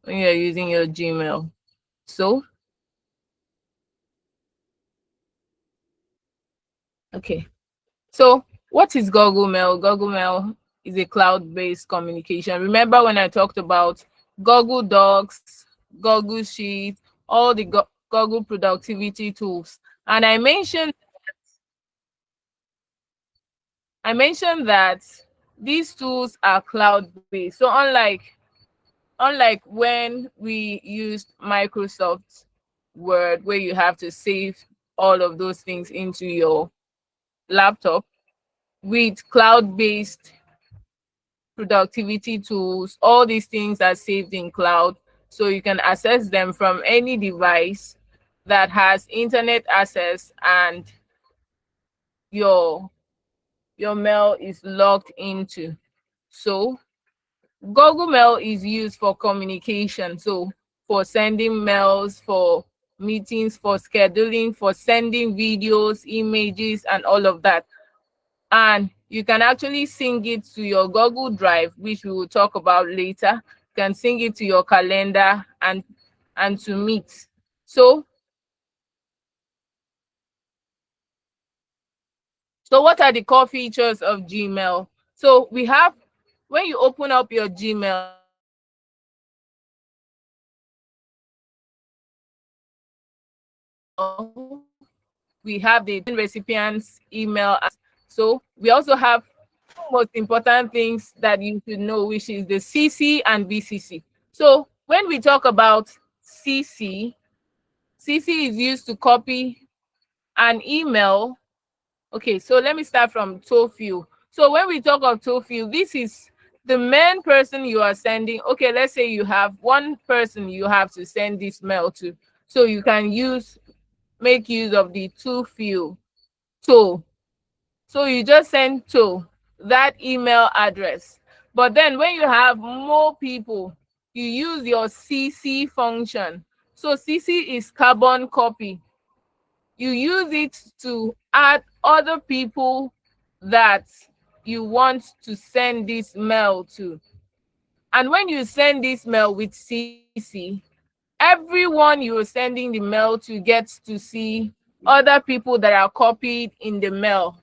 when you're using your Gmail. So, okay. So, what is Google Mail? Google Mail is a cloud-based communication. Remember when I talked about Google Docs, Google Sheets, all the Google productivity tools, and I mentioned that these tools are cloud-based. So unlike when we used Microsoft Word, where you have to save all of those things into your laptop, with cloud-based productivity tools, all these things are saved in cloud, so you can access them from any device that has internet access, and your your mail is logged into. So Google Mail is used for communication, so for sending mails, for meetings, for scheduling, for sending videos, images, and all of that. And you can actually sync it to your Google Drive, which we will talk about later. You can sync it to your calendar and to Meet. So what are the core features of Gmail? So we have, when you open up your Gmail, we have the recipient's email. So we also have two most important things that you should know, which is the CC and BCC. So when we talk about CC, CC is used to copy an email. Okay, so let me start from Tofiu. So when we talk of Tofiu, this is the main person you are sending. Okay, let's say you have one person you have to send this mail to. So you can make use of the Tofiu to. So you just send to that email address. But then when you have more people, you use your CC function. So CC is carbon copy. You use it to add other people that you want to send this mail to. And when you send this mail with CC, everyone you're sending the mail to gets to see other people that are copied in the mail.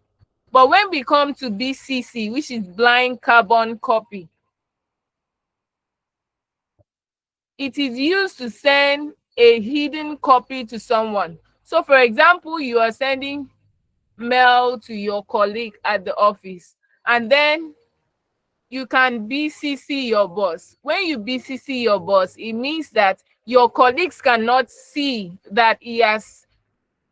But when we come to BCC, which is blind carbon copy, it is used to send a hidden copy to someone. So for example, you are sending mail to your colleague at the office, and then you can BCC your boss. When you BCC your boss, it means that your colleagues cannot see that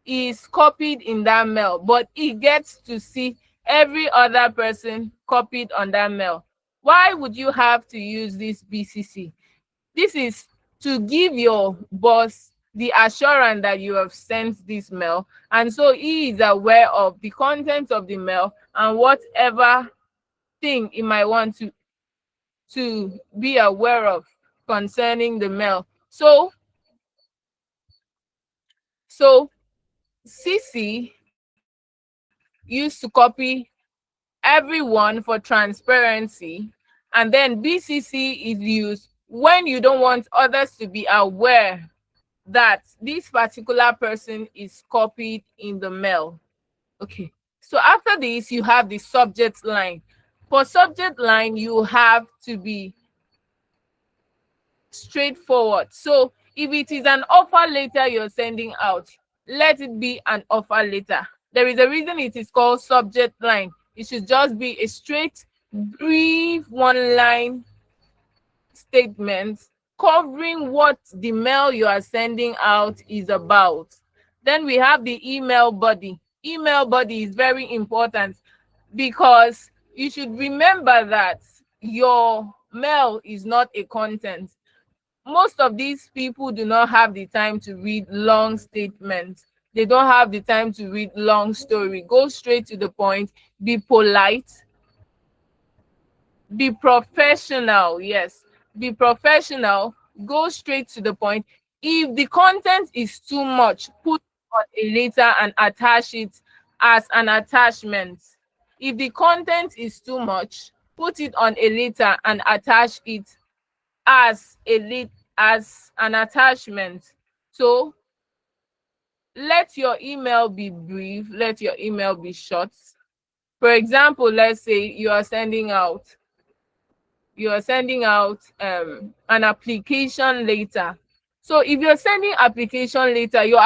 is copied in that mail, but he gets to see every other person copied on that mail. Why would you have to use this BCC? This is to give your boss the assurance that you have sent this mail, and so he is aware of the content of the mail and whatever thing he might want to be aware of concerning the mail. So CC used to copy everyone for transparency, and then BCC is used when you don't want others to be aware that this particular person is copied in the mail. Okay, so after this you have the subject line. For subject line, you have to be straightforward. So if it is an offer letter you're sending out, let it be an offer letter. There is a reason it is called subject line. It should just be a straight, brief, one line statement covering what the mail you are sending out is about. Then we have the email body. Email body is very important because you should remember that your mail is not a content. Most of these people do not have the time to read long statements. They don't have the time to read long story. Go straight to the point. Be polite. Be professional. Yes, be professional. Go straight to the point. If the content is too much, put it on a letter and attach it as an attachment. If the content is too much, put it on a letter and attach it as as an attachment. So let your email be brief, let your email be short. For example, let's say you are sending out an application letter. So if you're sending application letter, your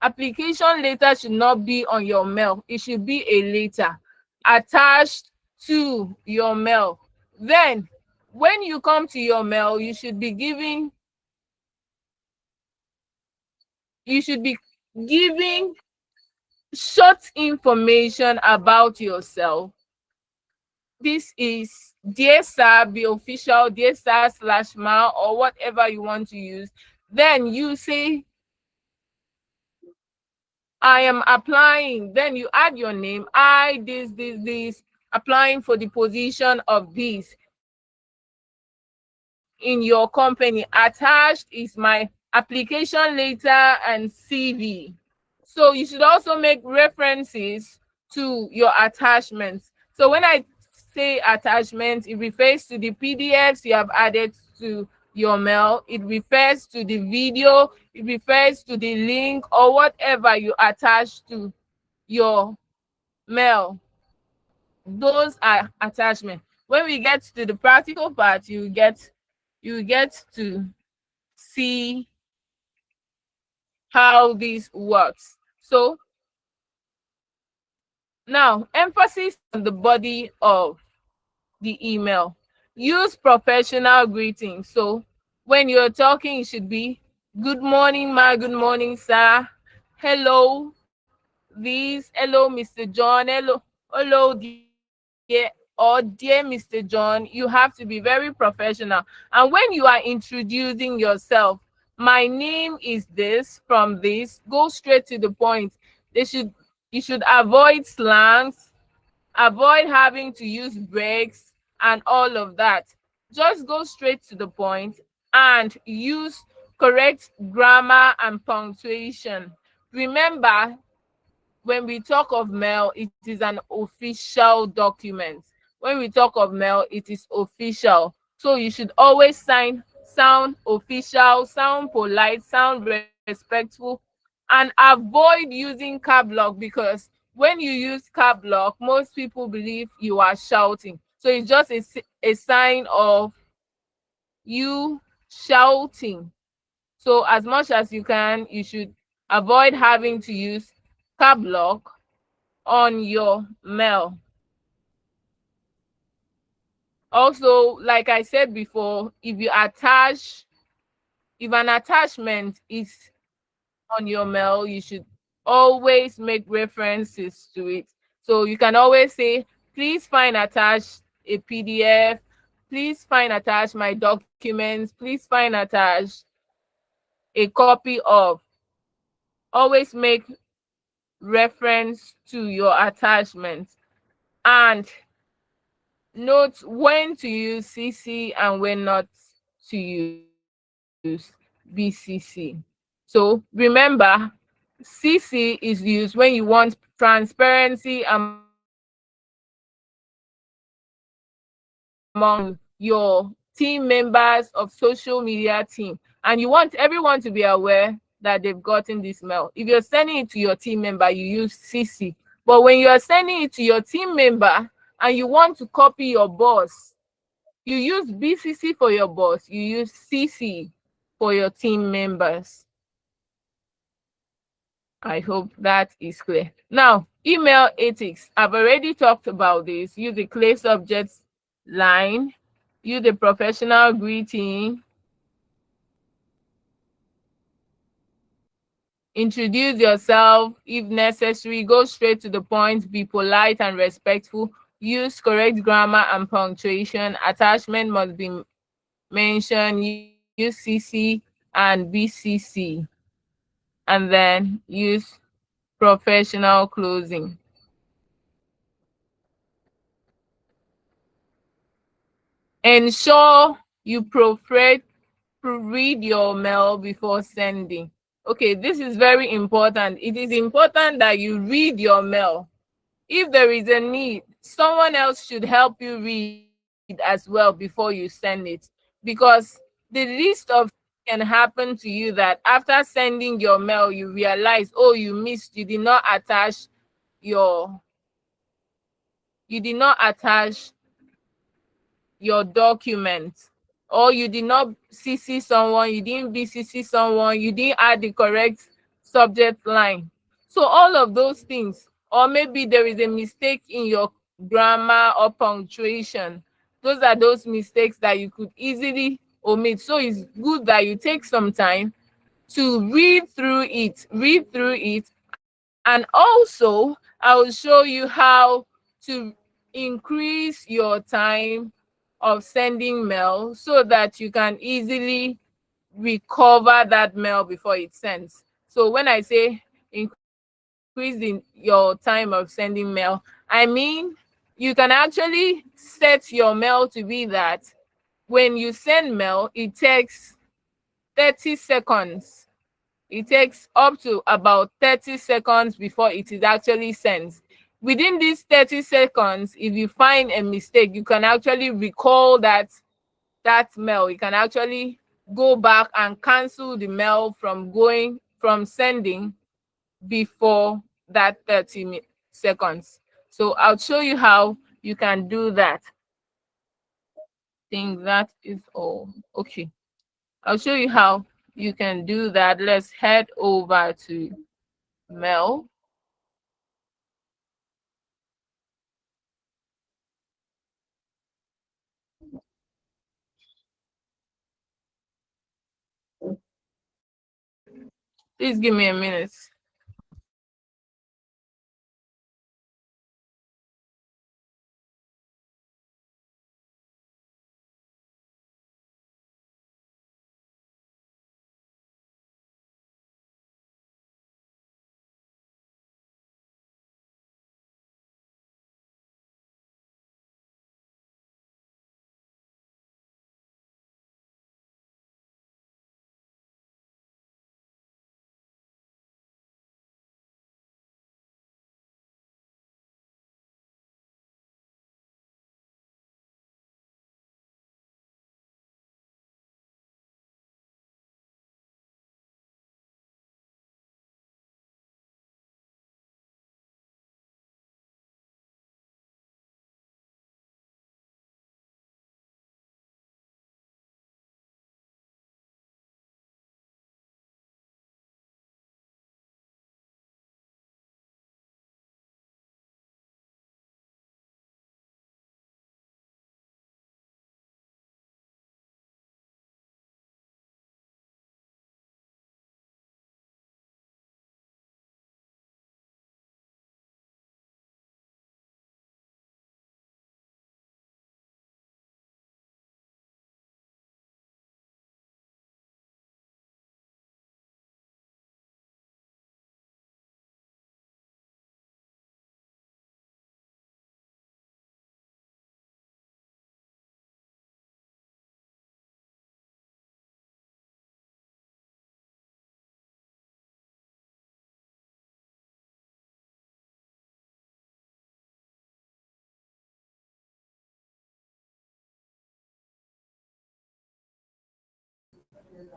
application letter should not be on your mail. It should be a letter attached to your mail. Then when you come to your mail, you should be giving short information about yourself. This is dear sir, be official, dear sir slash ma, or whatever you want to use. Then you say, I am applying. Then you add your name. I, this, applying for the position of this in your company. Attached is my application letter and CV. So you should also make references to your attachments. So when I say attachment, it refers to the PDFs you have added to your mail. It refers to the video. It refers to the link or whatever you attach to your mail. Those are attachments. When we get to the practical part, you get to see how this works. So now, emphasis on the body of the email. Use professional greetings. So when you're talking, it should be good morning, ma, good morning, sir. Hello, this, hello, Mr. John, hello, dear, or dear Mr. John. You have to be very professional. And when you are introducing yourself, my name is this from this, go straight to the point. You should avoid slangs, avoid having to use breaks and all of that. Just go straight to the point and use correct grammar and punctuation. Remember, when we talk of mail, it is an official document. When we talk of mail, it is official. So you should always sound official, sound polite, sound respectful, and avoid using cap lock, because when you use cap lock, most people believe you are shouting. So it's just a sign of you shouting. So as much as you can, you should avoid having to use cap lock on your mail. Also, like I said before, if an attachment is on your mail, you should always make references to it. So you can always say, please find attached a PDF, please find attached my documents, please find attached a copy of. Always make reference to your attachment, and note when to use CC and when not to use BCC. So remember, CC is used when you want transparency among your team members of social media team, and you want everyone to be aware that they've gotten this mail. If you're sending it to your team member, you use CC. But when you are sending it to your team member and you want to copy your boss, you use BCC for your boss, you use CC for your team members. I hope that is clear. Now, email ethics. I've already talked about this. Use the clay subjects line, use the professional greeting, introduce yourself if necessary, go straight to the point, be polite and respectful, use correct grammar and punctuation, attachment must be mentioned, use CC and BCC, and then use professional closing. Ensure you proofread your mail before sending. Okay, this is very important. It is important that you read your mail. If there is a need, someone else should help you read as well before you send it, because the list of can happen to you that after sending your mail, you realize, oh, you did not attach your your document, or you did not CC someone, you didn't BCC someone, you didn't add the correct subject line. So all of those things, or maybe there is a mistake in your grammar or punctuation. Those are those mistakes that you could easily omit. So it's good that you take some time to read through it, and also I will show you how to increase your time of sending mail so that you can easily recover that mail before it sends. So when I say increasing your time of sending mail, I mean you can actually set your mail to be that when you send mail, it takes 30 seconds. It takes up to about 30 seconds before it is actually sent. Within these 30 seconds, if you find a mistake, you can actually recall that mail. You can actually go back and cancel the mail from sending before that 30 seconds. So I'll show you how you can do that. I think that is all. Okay. I'll show you how you can do that. Let's head over to Mail. Please give me a minute.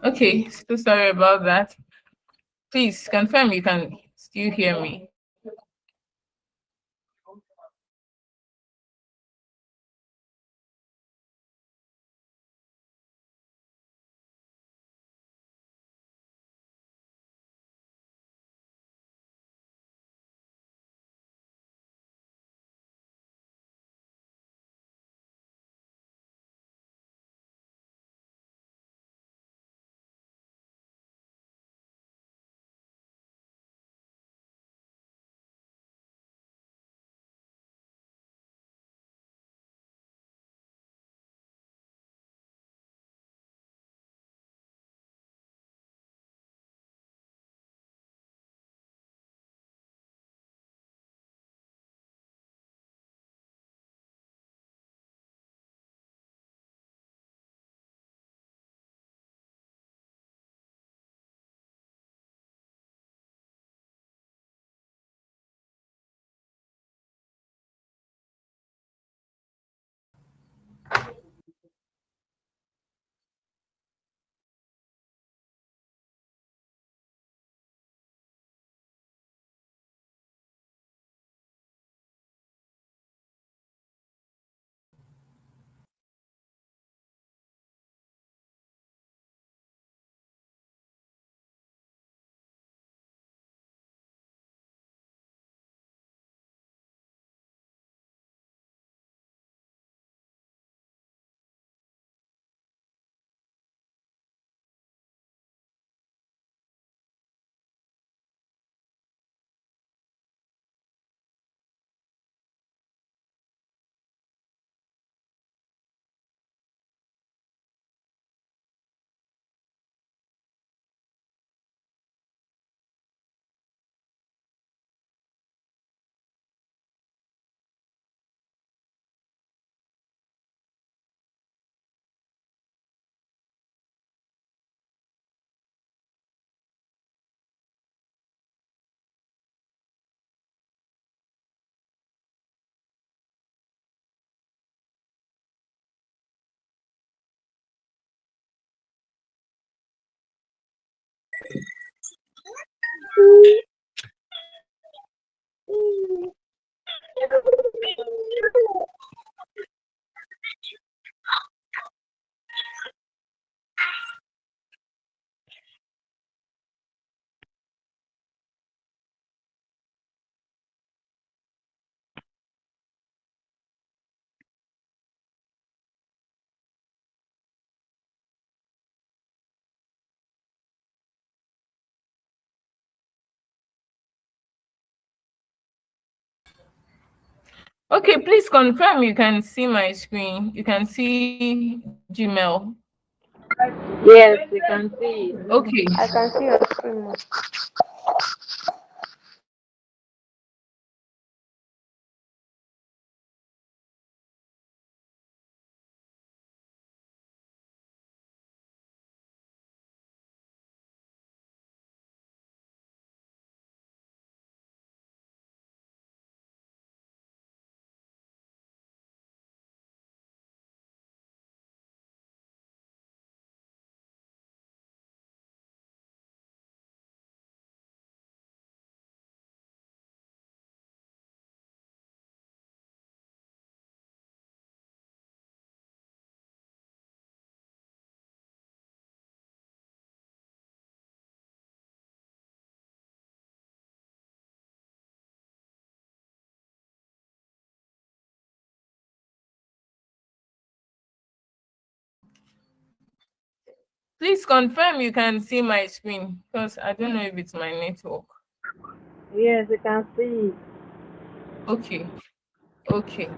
Okay, so sorry about that. Please confirm you can still hear me. Okay, please confirm you can see my screen. You can see Gmail. Yes, we can see it. Okay. I can see your screen. Please confirm you can see my screen because I don't know if it's my network. Yes, we can see it. Okay. Okay.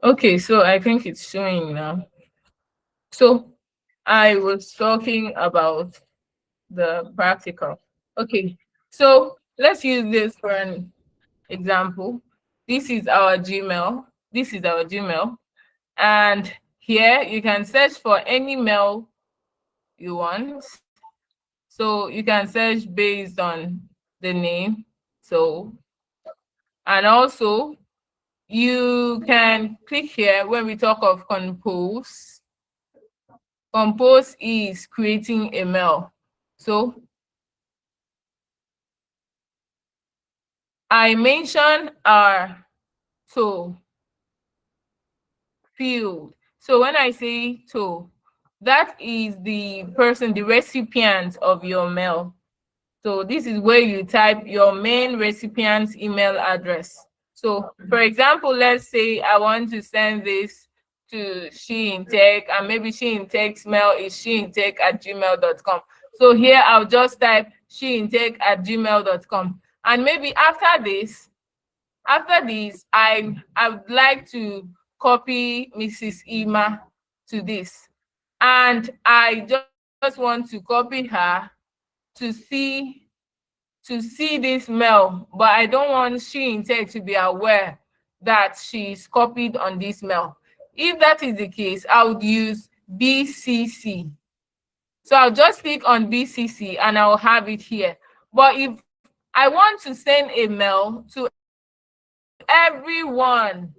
Okay, so I think it's showing now. So I was talking about the practical. Okay, so let's use this for an example. This is our Gmail. This is our Gmail. And here you can search for any mail you want. So you can search based on the name. So, and also you can click here when we talk of compose. Compose is creating a mail. So I mentioned our to field. So when I say to, that is the person, the recipient of your mail. So this is where you type your main recipient's email address. So for example, let's say I want to send this to She-inTech, and maybe She-inTech's mail is sheintech@gmail.com. So here I'll just type sheintech@gmail.com. And maybe after this, I would like to copy Mrs. Ima to this. And I just want to copy her to see this mail, but I don't want She-inTech to be aware that she's copied on this mail. If that is the case, I would use BCC. So I'll just click on BCC and I'll have it here. But if I want to send a mail to everyone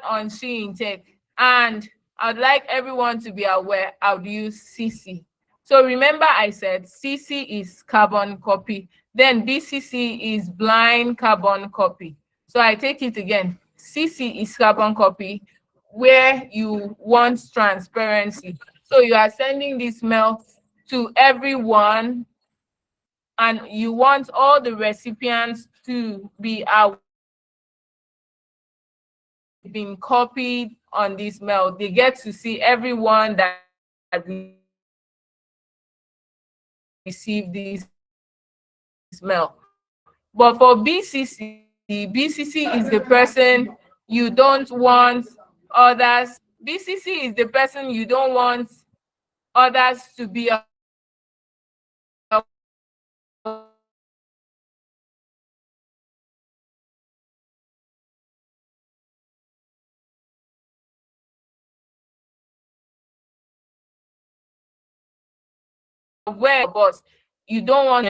on She-inTech, and I'd like everyone to be aware, I would use CC. So remember I said CC is carbon copy, then BCC is blind carbon copy. So I take it again. CC is carbon copy where you want transparency. So you are sending this mail to everyone and you want all the recipients to be aware that they've been copied on this mail. They get to see everyone that received this mail. But for BCC, BCC is the person you don't want others to be aware boss. You don't want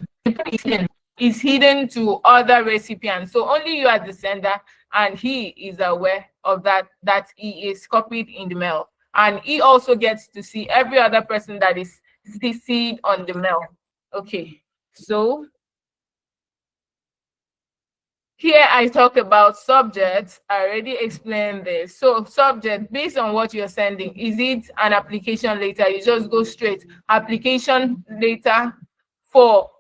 is hidden to other recipients. So only you as the sender and he is aware of that he is copied in the mail. And he also gets to see every other person that is CC'd on the mail. Okay, so here I talk about subjects. I already explained this. So subject, based on what you're sending, is it an application letter? You just go straight application letter for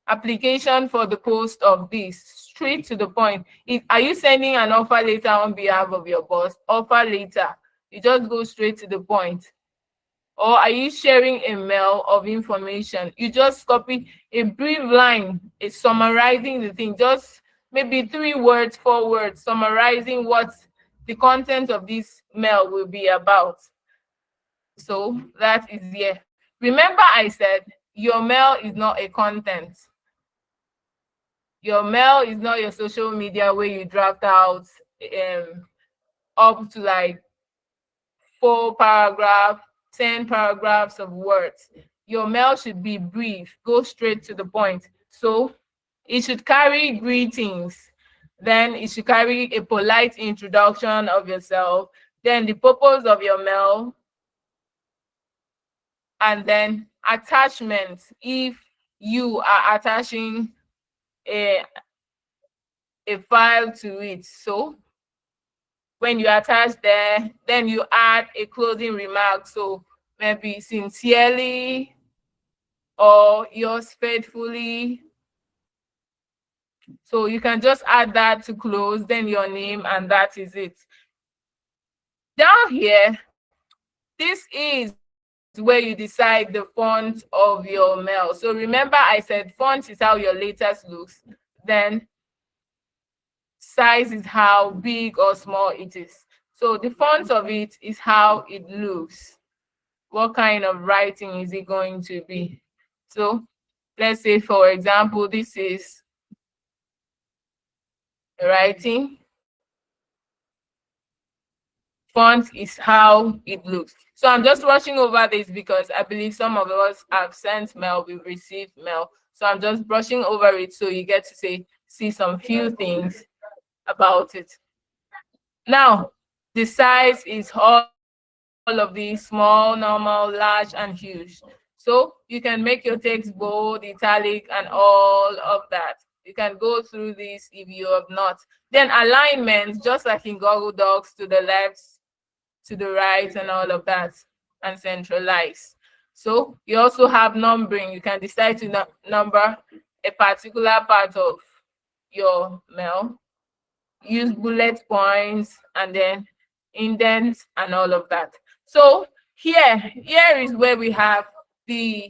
the post of this, straight to the point. Are you sending an offer letter on behalf of your boss? Offer letter, you just go straight to the point. Or are you sharing a mail of information? You just copy a brief line, it's summarizing the thing, just maybe 3 words, 4 words, summarizing what the content of this mail will be about. So that is here. Remember I said your mail is not a content. Your mail is not your social media where you draft out up to like 4 paragraphs, 10 paragraphs of words. Your mail should be brief, go straight to the point. So it should carry greetings, then it should carry a polite introduction of yourself, then the purpose of your mail, and then attachments if you are attaching a file to it. So when you attach there, then you add a closing remark. So maybe sincerely or yours faithfully. So you can just add that to close, then your name, and that is it. Down here, this is where you decide the font of your mail. So remember I said font is how your letters looks. Then size is how big or small it is. So the font of it is how it looks. What kind of writing is it going to be? So let's say, for example, this is writing. Font is how it looks. So I'm just rushing over this because I believe some of us have sent mail, we've received mail. So I'm just brushing over it so you get to see some few things about it. Now, the size is all of these: small, normal, large, and huge. So you can make your text bold, italic, and all of that. You can go through this if you have not. Then alignment, just like in Google Docs, to the left, to the right, and all of that, and centralize. So you also have numbering. You can decide to number a particular part of your mail, use bullet points, and then indents and all of that. So here is where we have the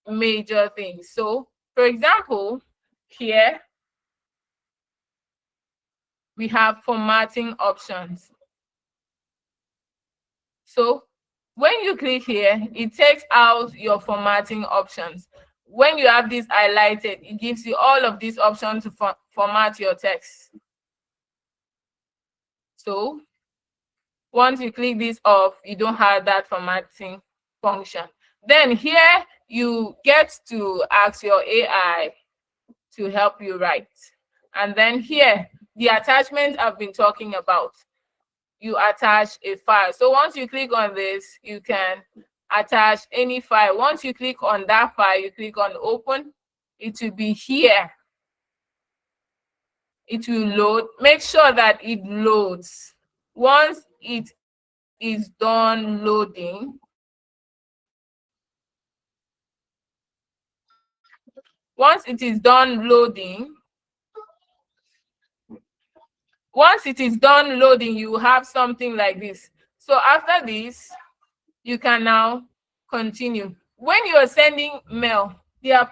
major things. So for example, here we have formatting options. So when you click here, it takes out your formatting options. When you have this highlighted, it gives you all of these options to format your text. So once you click this off, you don't have that formatting function. Then here you get to ask your AI to help you write. And then here, the attachment I've been talking about, you attach a file. So once you click on this, you can attach any file. Once you click on that file, you click on open, it will be here. It will load. Make sure that it loads. Once it is done loading, once it is done loading, you have something like this. So after this, you can now continue. When you are sending mail, there are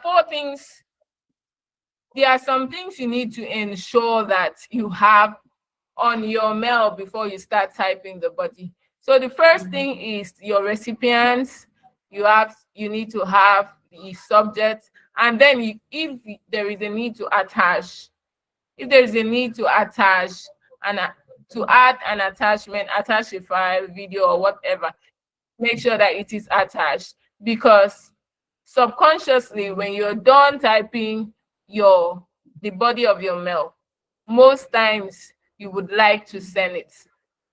some things you need to ensure that you have on your mail before you start typing the body. So the first thing is your recipients. You need to have the subject, and then if there is a need to attach, if there is a need to attach and to add an attachment, attach a file, video, or whatever, make sure that it is attached, because subconsciously, when you're done typing the body of your mail, most times you would like to send it.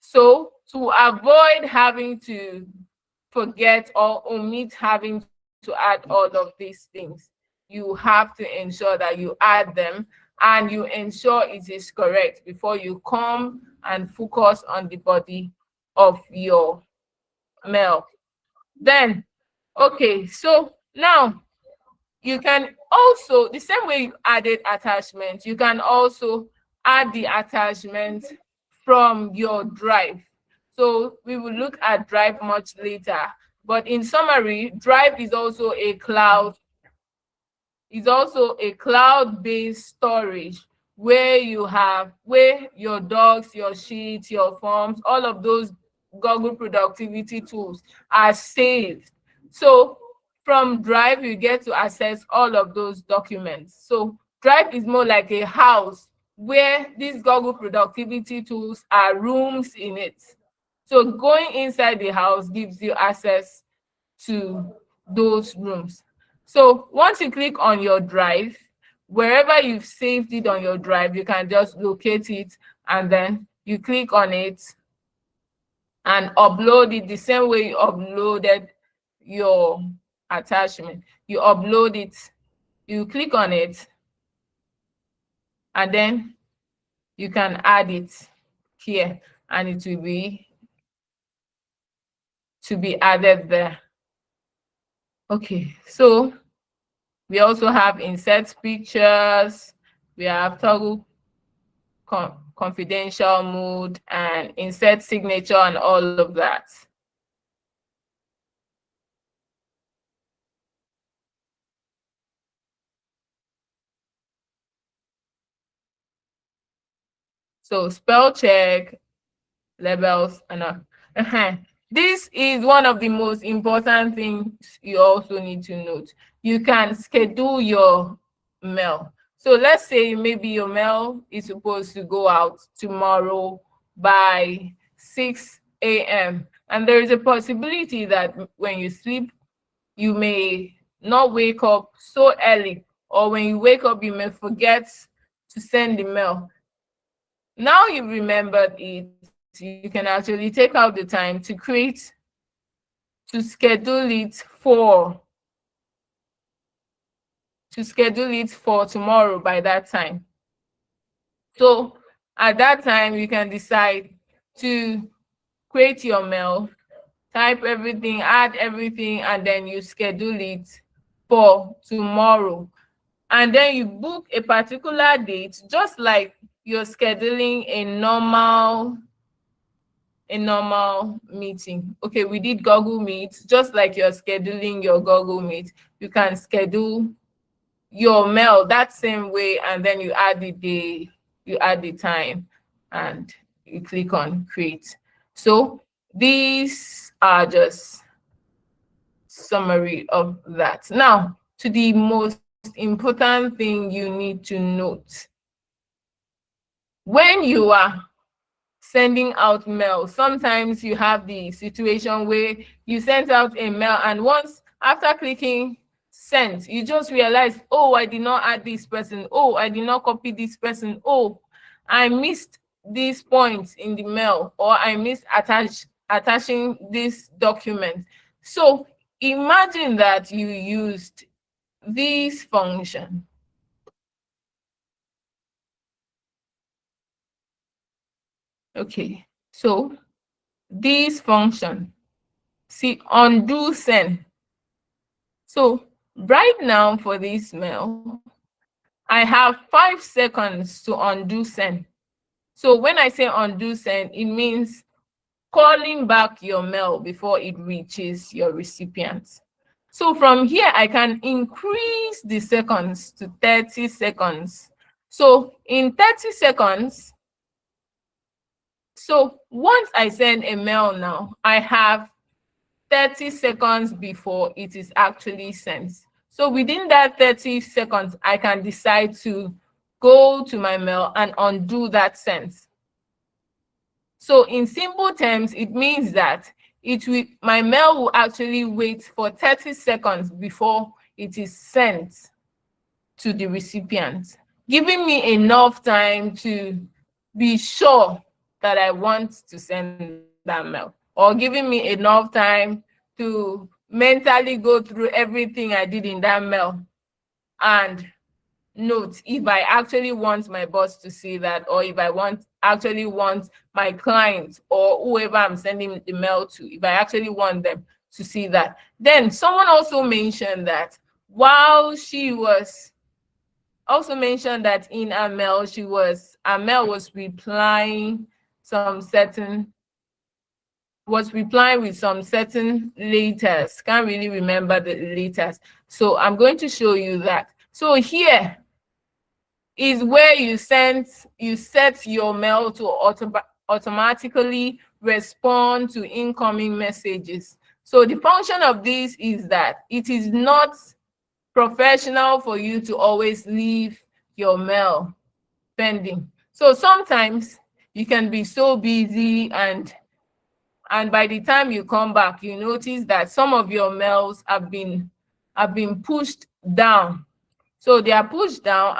So to avoid having to forget or omit having to add all of these things, you have to ensure that you add them, and you ensure it is correct before you come and focus on the body of your mail. Then, okay, so now you can also, the same way you added attachment, you can also add the attachment from your drive. So we will look at drive much later, but in summary, drive is also a cloud-based storage where your docs, your sheets, your forms, all of those Google productivity tools are saved. So from Drive, you get to access all of those documents. So Drive is more like a house where these Google productivity tools are rooms in it. So going inside the house gives you access to those rooms. So once you click on your drive, wherever you've saved it on your drive, you can just locate it, and then you click on it and upload it the same way you uploaded your attachment. You upload it, you click on it, and then you can add it here, and it will be added there. Okay, so we also have insert pictures, we have toggle confidential mode, and insert signature, and all of that. So spell check, labels, and this is one of the most important things you also need to note. You can schedule your mail. So let's say maybe your mail is supposed to go out tomorrow by 6 a.m. And there is a possibility that when you sleep, you may not wake up so early, or when you wake up, you may forget to send the mail. Now you remembered it, you can actually take out the time to schedule it for tomorrow by that time. So at that time, you can decide to create your mail, type everything, add everything, and then you schedule it for tomorrow. And then you book a particular date, just like you're scheduling a normal meeting. Okay, we did Google Meet, just like you're scheduling your Google Meet. You can schedule your mail that same way, and then you add the time, and you click on create. So these are just summary of that. Now to the most important thing you need to note. When you are sending out mail, sometimes you have the situation where you sent out a mail, and once after clicking send, you just realize, oh, I did not add this person, oh, I did not copy this person, oh, I missed this point in the mail, or I missed attaching this document. So imagine that you used this function. Okay, so this function, see, undo send. So right now for this mail, I have 5 seconds to undo send. So when I say undo send, it means calling back your mail before it reaches your recipient. So from here, I can increase the seconds to 30 seconds. So in 30 seconds, so once I send a mail now, I have 30 seconds before it is actually sent. So within that 30 seconds, I can decide to go to my mail and undo that send. So in simple terms, it means that my mail will actually wait for 30 seconds before it is sent to the recipient, giving me enough time to be sure that I want to send that mail, or giving me enough time to mentally go through everything I did in that mail and note if I actually want my boss to see that, or if I actually want my client or whoever I'm sending the mail to, if I actually want them to see that. Then someone also mentioned that in her mail, her mail was replying with some certain letters. Can't really remember the letters. So I'm going to show you that. So here is where you set your mail to automatically respond to incoming messages. So the function of this is that it is not professional for you to always leave your mail pending. So sometimes you can be so busy, and by the time you come back, you notice that some of your mails have been pushed down. So they are pushed down,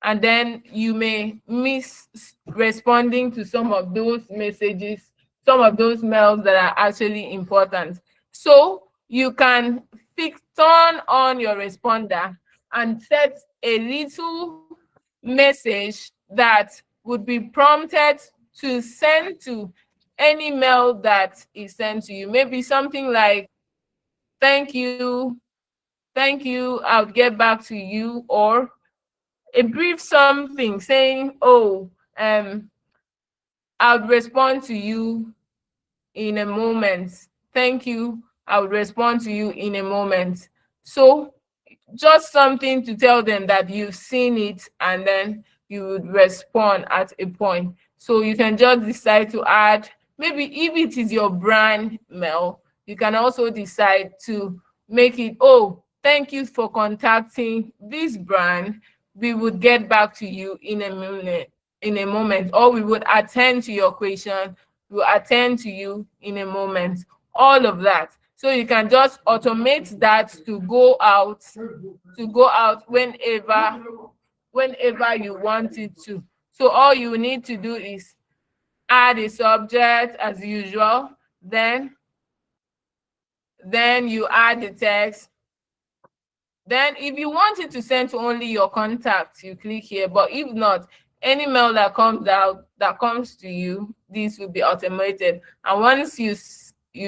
and then you may miss responding to some of those messages, some of those mails that are actually important. So you can turn on your responder and set a little message that would be prompted to send to any mail that is sent to you. Maybe something like, thank you, I'll get back to you, or a brief something saying, oh, I'll respond to you in a moment. Thank you, I'll respond to you in a moment. So just something to tell them that you've seen it, and then you would respond at a point. So you can just decide to add, maybe if it is your brand mail, you can also decide to make it, oh, thank you for contacting this brand. We would get back to you in a moment, or we would attend to your question. We'll attend to you in a moment. All of that. So you can just automate that to go out whenever you want it to. So all you need to do is add a subject as usual, then you add the text. Then if you want it to send to only your contacts, you click here. But if not, any mail that comes to you, this will be automated. And once you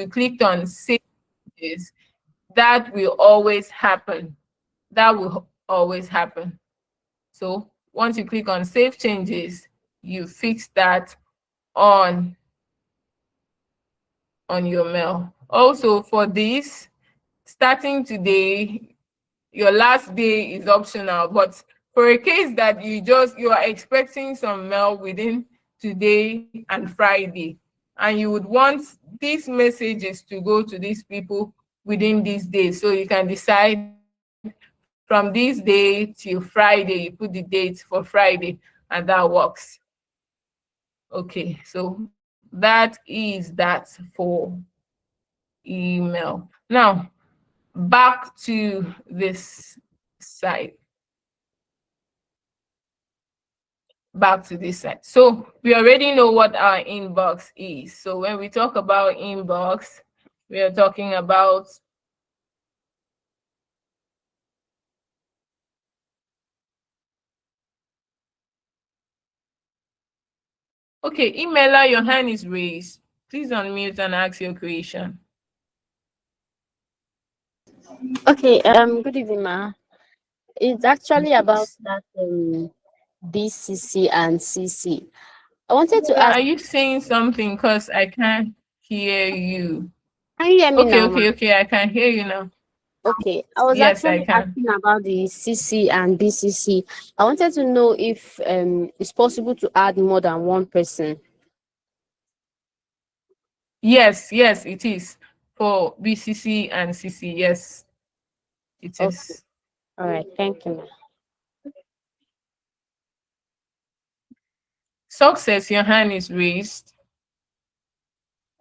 clicked on save this, that will always happen. That will always happen. So once you click on save changes, you fix that on your mail. Also for this, starting today, your last day is optional, but for a case that you are expecting some mail within today and Friday, and you would want these messages to go to these people within these days, so you can decide from this day till Friday, you put the date for Friday, and that works. Okay, so that is that for email. Now back to this side. So we already know what our inbox is. So when we talk about inbox, we are talking about okay, emailer, your hand is raised. Please unmute and ask your question. Okay, good evening, ma. It's actually about that BCC and CC. I wanted to Yeah, ask, are you saying something? Because I can't hear you. can you hear me Okay, now, ma? okay, okay, I can hear you now. Okay, I was Yes, I actually can. asking about the CC and BCC. I wanted to know if it's possible to add more than one person. Yes, yes, it is. For BCC and CC, yes, it Okay, is. all right, thank you, ma. Success, your hand is raised.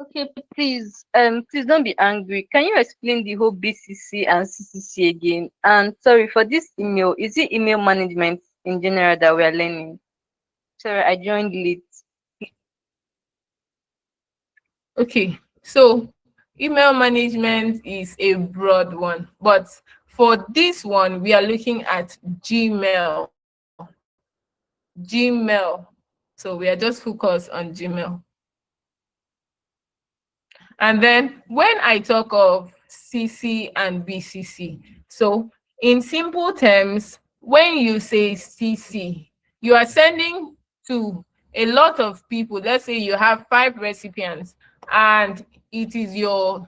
Okay, please don't be angry. Can you explain the whole BCC and CCC again? And sorry for this email. Is it email management in general that we are learning? Sorry, I joined late. Okay, so email management is a broad one, but for this one, we are looking at Gmail. Gmail. So we are just focused on Gmail. And then when I talk of CC and BCC, so in simple terms, when you say CC, you are sending to a lot of people. Let's say you have 5 recipients, and it is your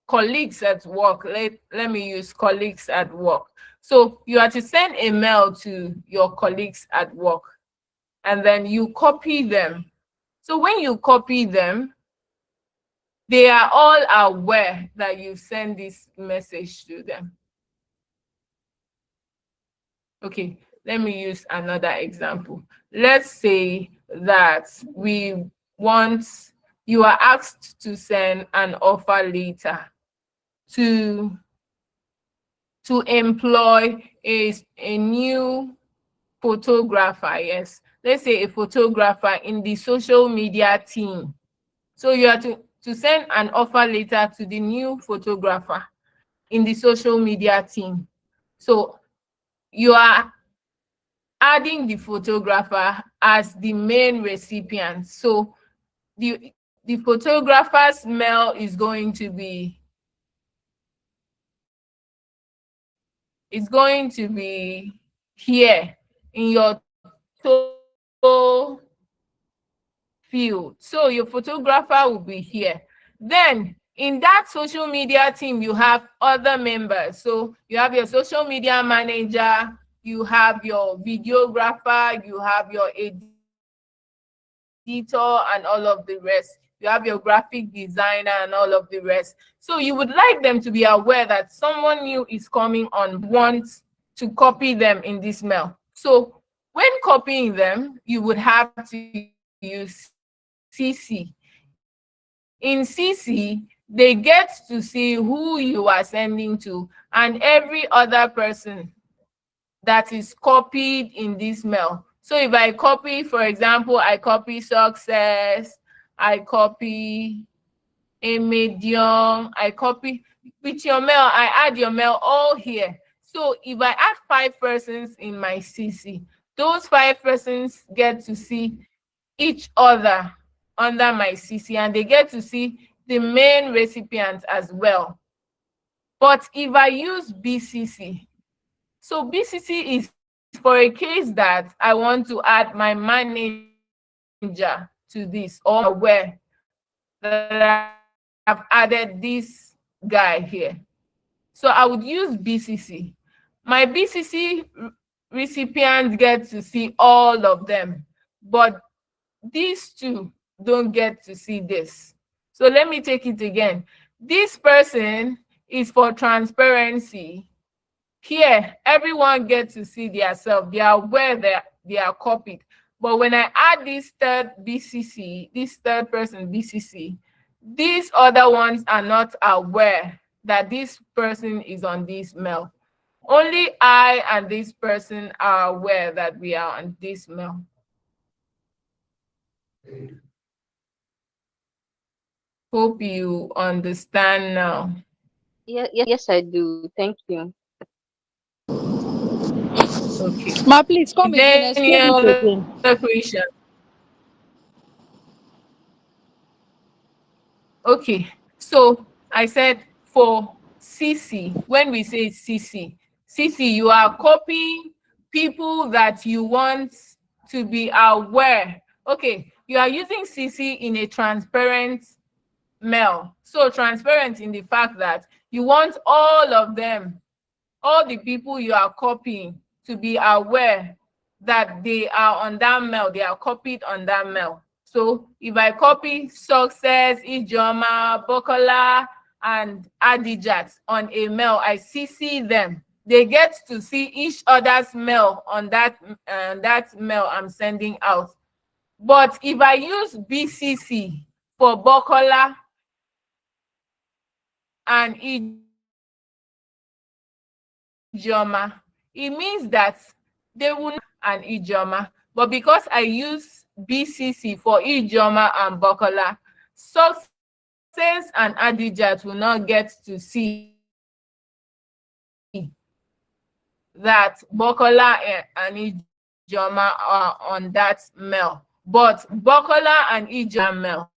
colleagues at work. Let me use colleagues at work. So you are to send a mail to your colleagues at work, and then you copy them. So when you copy them, they are all aware that you send this message to them. Okay, let me use another example. Let's say that want you are asked to send an offer letter to employ a new photographer. Yes, let's say a photographer in the social media team. So you are to send an offer letter to the new photographer in the social media team. So you are adding the photographer as the main recipient. So the photographer's mail is going to be here in your total field. So your photographer will be here. Then in that social media team, you have other members. So you have your social media manager, you have your videographer, you have your editor, and all of the rest. You have your graphic designer and all of the rest. So you would like them to be aware that someone new is coming on, wants to copy them in this mail. So when copying them, you would have to use CC. In CC, they get to see who you are sending to and every other person that is copied in this mail. So if I copy, for example, I copy Success, I copy a medium, I copy with your mail, I add your mail all here. So if I add 5 persons in my CC, those 5 persons get to see each other under my CC, and they get to see the main recipient as well. But if I use BCC, so BCC is for a case that I want to add my manager to this, or aware that I've added this guy here. So I would use BCC. My BCC recipients get to see all of them, but these two don't get to see this. So let me take it again. This person is for transparency. Here, everyone gets to see themselves. They are aware that they are copied. But when I add this third BCC, this third person BCC, these other ones are not aware that this person is on this mail. Only I and this person are aware that we are on this mail. Hope you understand now. Yes, I do. Thank you. Okay. Ma, please Is come there again. any Explain it other again. question? Okay. So I said for CC, when we say CC, you are copying people that you want to be aware. Okay, you are using CC in a transparent mail. So transparent in the fact that you want all of them, all the people you are copying, to be aware that they are on that mail, they are copied on that mail. So if I copy Success, Ijoma, Bokola, and Adijat on a mail, I CC them. They get to see each other's mail on that mail I'm sending out. But if I use BCC for Bokola and Ijoma, it means that they will not an Ijoma. But because I use BCC for Ijoma and Bokola, Success and Adijat will not get to see that Bokola and Ijoma are on that mail. But Bokola and Ijoma mail.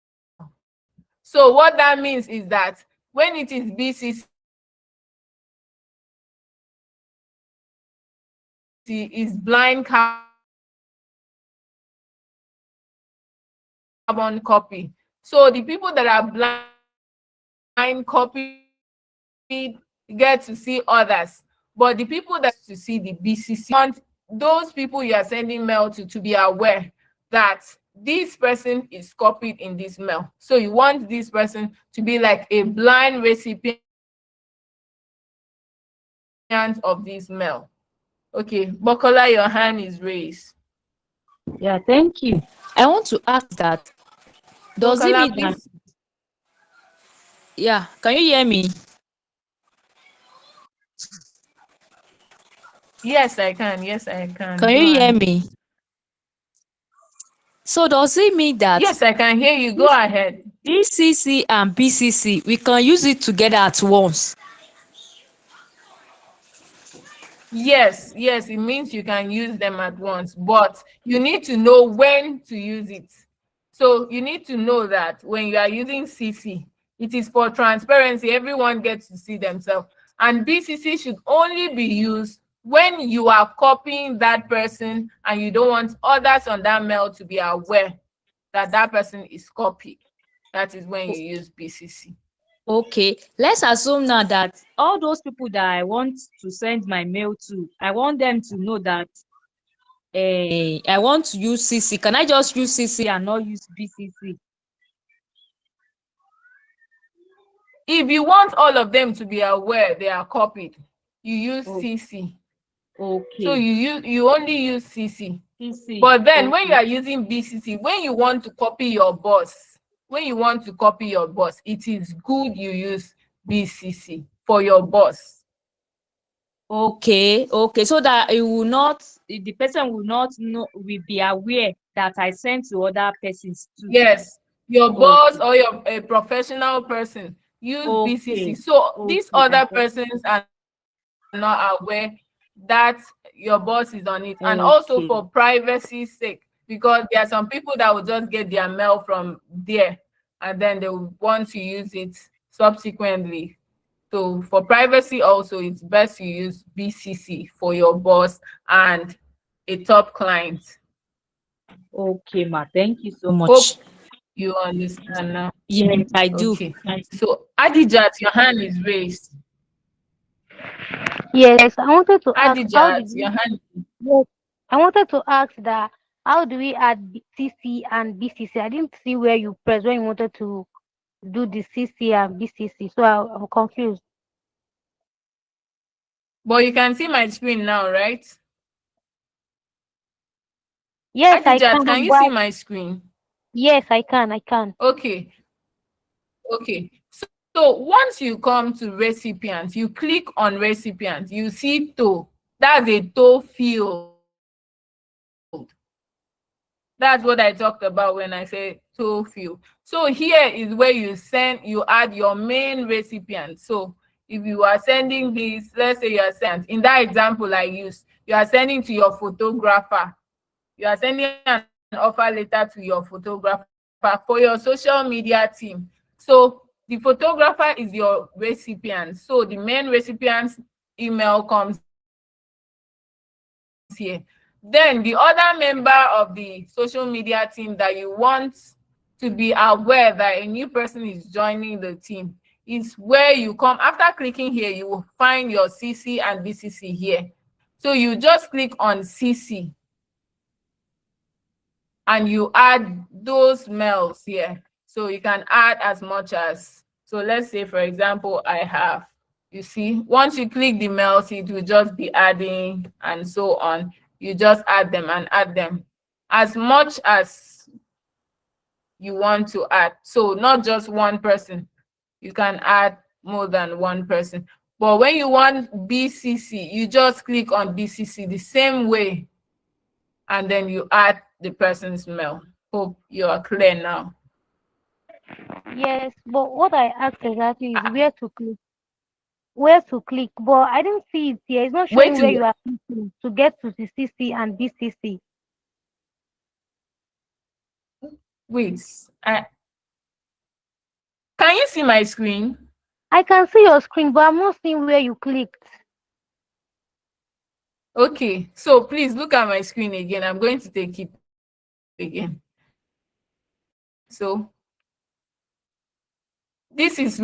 So what that means is that when it is BCC, is blind carbon copy. So the people that are blind copied get to see others, but the people that to see the BCC, want those people you are sending mail to be aware that this person is copied in this mail. So you want this person to be like a blind recipient of this mail. Okay, Bokola, your hand is raised. Yeah, thank you. I want to ask that, does it Bokola, mean that, please. yeah, can you hear me? Yes, I can. Yes, I can. Can Go you hear ahead. me? So does it mean that Yes, I can hear you. Go ahead. BCC and BCC, we can use it together at once? Yes, yes, it means you can use them at once, but you need to know when to use it. So you need to know that when you are using CC, it is for transparency. Everyone gets to see themselves. And BCC should only be used when you are copying that person and you don't want others on that mail to be aware that that person is copied. That is when you use BCC. Okay, let's assume now that all those people that I want to send my mail to, I want them to know that I want to use CC. Can I just use CC and not use BCC? If you want all of them to be aware they are copied, you use Oh, CC. So okay. you only use CC. CC. But then when you Okay. are using BCC, when you want to copy your boss, it is good you use BCC for your boss. Okay. Okay. So that it will not, the person will not know, will be aware that I sent to other persons too. Yes, your boss Okay. or your a professional person use BCC. Okay. So these Okay. I other got. persons are not aware that your boss is on it. And also Okay. for privacy's sake, because there are some people that will just get their mail from there and then they will want to use it subsequently. So for privacy also, it's best to use BCC for your boss and a top client. Okay, ma. Thank you so Hope much. you understand now. Yes, I do. Okay. I do. So Adijat, your hand is raised. Yes, I wanted to ask how Adijat, did your we hand. yes, I wanted to ask that how do we add CC and BCC? I didn't see where you press when you wanted to do the CC and BCC, so I'm confused. But you can see my screen now, right? Yes, I Adijat, can, can you see but my screen? yes, I can, I can. Okay, okay. So once you come to recipients, you click on recipients, you see to. That's a to field. That's what I talked about when I say to field. So here is where you add your main recipient. So if you are sending this, let's say you are sent in that example I used, you are sending to your photographer. You are sending an offer letter to your photographer for your social media team. So the photographer is your recipient. So the main recipient's email comes here. Then the other member of the social media team that you want to be aware that a new person is joining the team is where you come. After clicking here, you will find your CC and BCC here. So you just click on CC and you add those mails here. So you can add as much as, so let's say for example, I have, you see, once you click the mails, it will just be adding and so on. You just add them and add them as much as you want to add. So not just one person, you can add more than one person. But when you want BCC, you just click on BCC the same way and then you add the person's mail. Hope you are clear now. Yes, but what I asked exactly is Ah, where to click, but I didn't see it here. It's not wait showing where to you are clicking to get to the CC and BCC. wait. I, can you see my screen? I can see your screen, but I'm not seeing where you clicked. Okay, so please look at my screen again. I'm going to take it again. So this is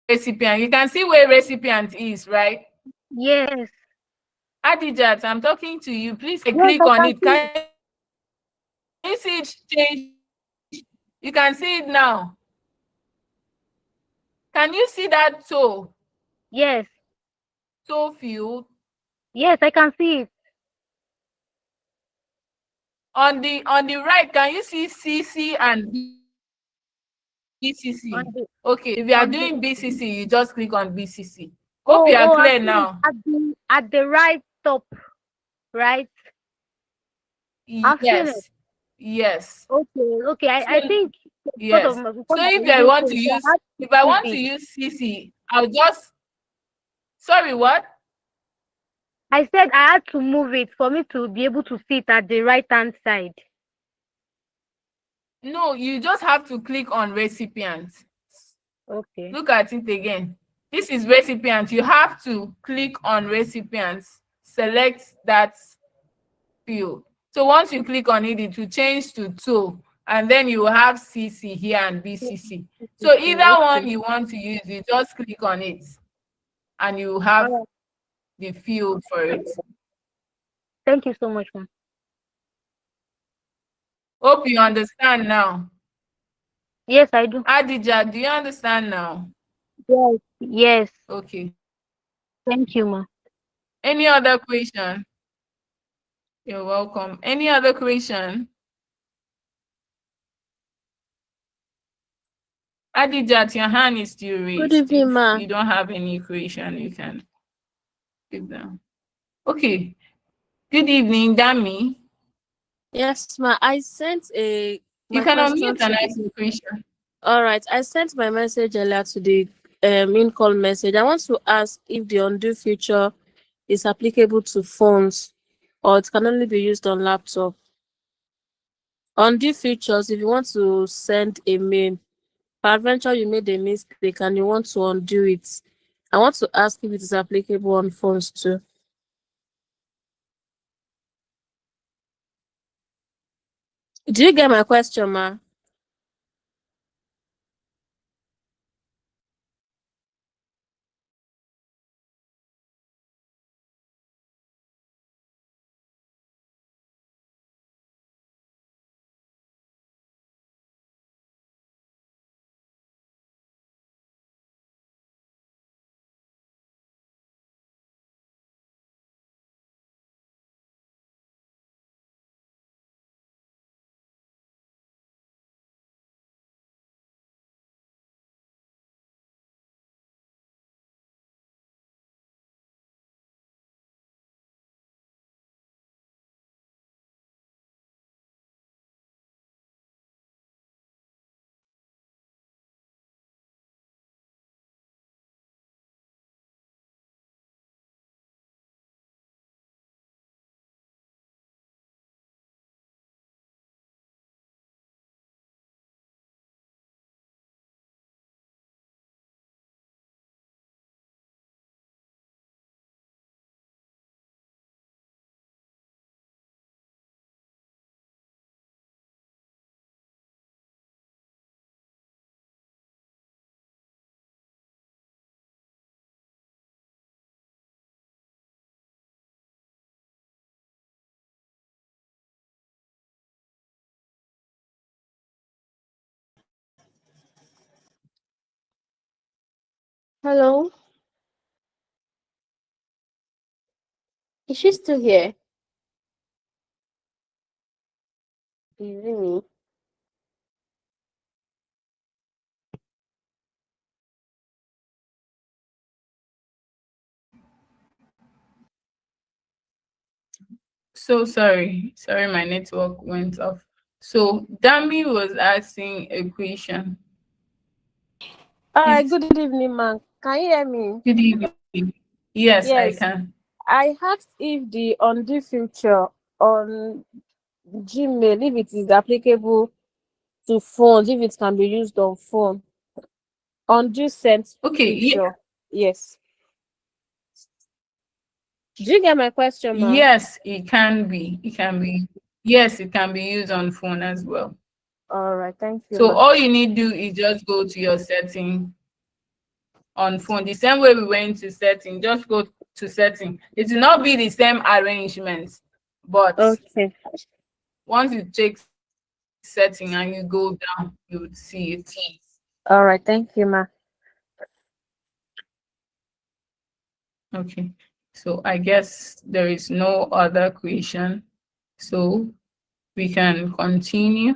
recipient. You can see where recipient is, right? Yes, Adijat, I'm talking to you. Please, when I yes, click I on can it, see can it. you see it change? You can see it now. Can you see that Yes, toe field? yes, I can see it. On the right, can you see CC and BCC? Okay, if you are On doing the BCC, you just on click the on BCC. Hope you are clear now. I see it at the right top, right? I've seen it. Yes, yes. Okay, okay. I So think yes. because So I if I didn't see want to it, so I use, had to if I move want to it. use CC, I'll just, sorry, what? I said I had to move it for me to be able to see it at the right hand side. No, you just have to click on recipient. Okay. Look at it again. This is recipient. You have to click on recipients, select that field. So once you click on it, it will change to two, and then you have CC here and BCC. So either one you want to use, you just click on it and you have the field for it. Thank you so much, ma'am. Hope you understand now. Yes, I do. Adija, do you understand now? Yes. Yes. Okay. Thank you, ma'am. Any other question? You're welcome. Any other question? Adijat, your hand is still raised. Good evening, If ma. you don't have any question, you can give them. Okay. Good evening, Dami. Yes, ma. I sent You my can question unmute and to ask the question. all right. I sent my message earlier to the in-call message. I want to ask if the undo feature is applicable to phones or it can only be used on laptop. Undo features, if you want to send a mail, peradventure you made a mistake and you want to undo it. I want to ask if it is applicable on phones too. Do you get my question, ma? Hello? Is she still here? Is it me? So sorry. Sorry, my network went off. So Dami was asking a question. All right, Is good evening, ma'am. Can you hear me? good evening. Yes, I Yes. can. I asked if the undo feature on Gmail, if it is applicable to phones, if it can be used on phone. Undo sent Okay. feature. Yes. Do you get my question, ma'am? Yes, it can be. It can be. Yes, it can be used on phone as well. All right, thank you, So ma'am. all you need to do is just go to your setting on phone. The same way we went to setting, just go to setting. It will not be the same arrangement, but Okay. once you check setting and you go down, you would see it. All right, thank you, ma'am. Okay. So I guess there is no other question. So we can continue.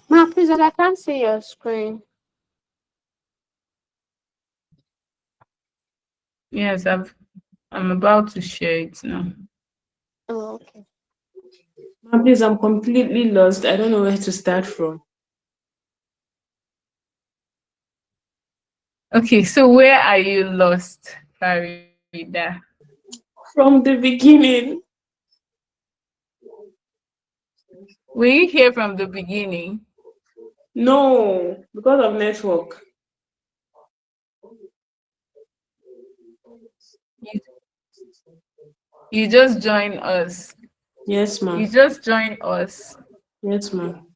Ma, please, I can't see your screen. Yes, I'm about to share it now. Oh, okay. Please, I'm completely lost. I don't know where to start from. Okay, so where are you lost, Farida? From the beginning. Were you here from the beginning? No, because of network. You, you just joined us. Yes, You ma'am. just joined us. Yes, ma'am.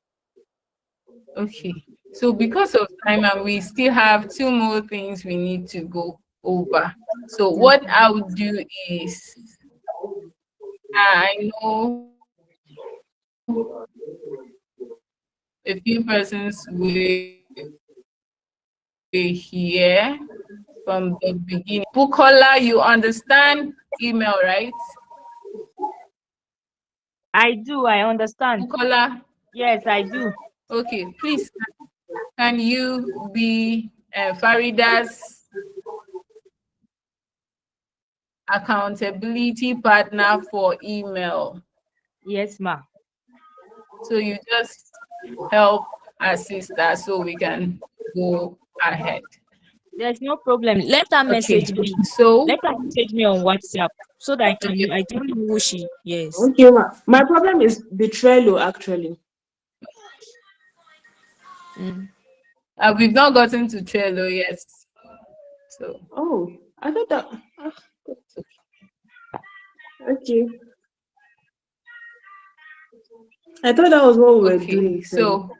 Okay. So because of time and we still have two more things we need to go over. So what I would do is I know a few persons were here from the beginning. Bukola, you understand email, right? I do. I understand. Bukola, Yes, I do. okay, please, can you be Farida's accountability partner for email? Yes, ma. So you just help assist us so we can go ahead. There's no problem. Let her Okay, message me. so Let her message me on WhatsApp so that okay, I can know who she. Yes. Okay, my problem is the Trello actually. Mm. we've not gotten to Trello yet. So Oh, I thought that. Okay, I thought that was what we were okay, doing. Then. so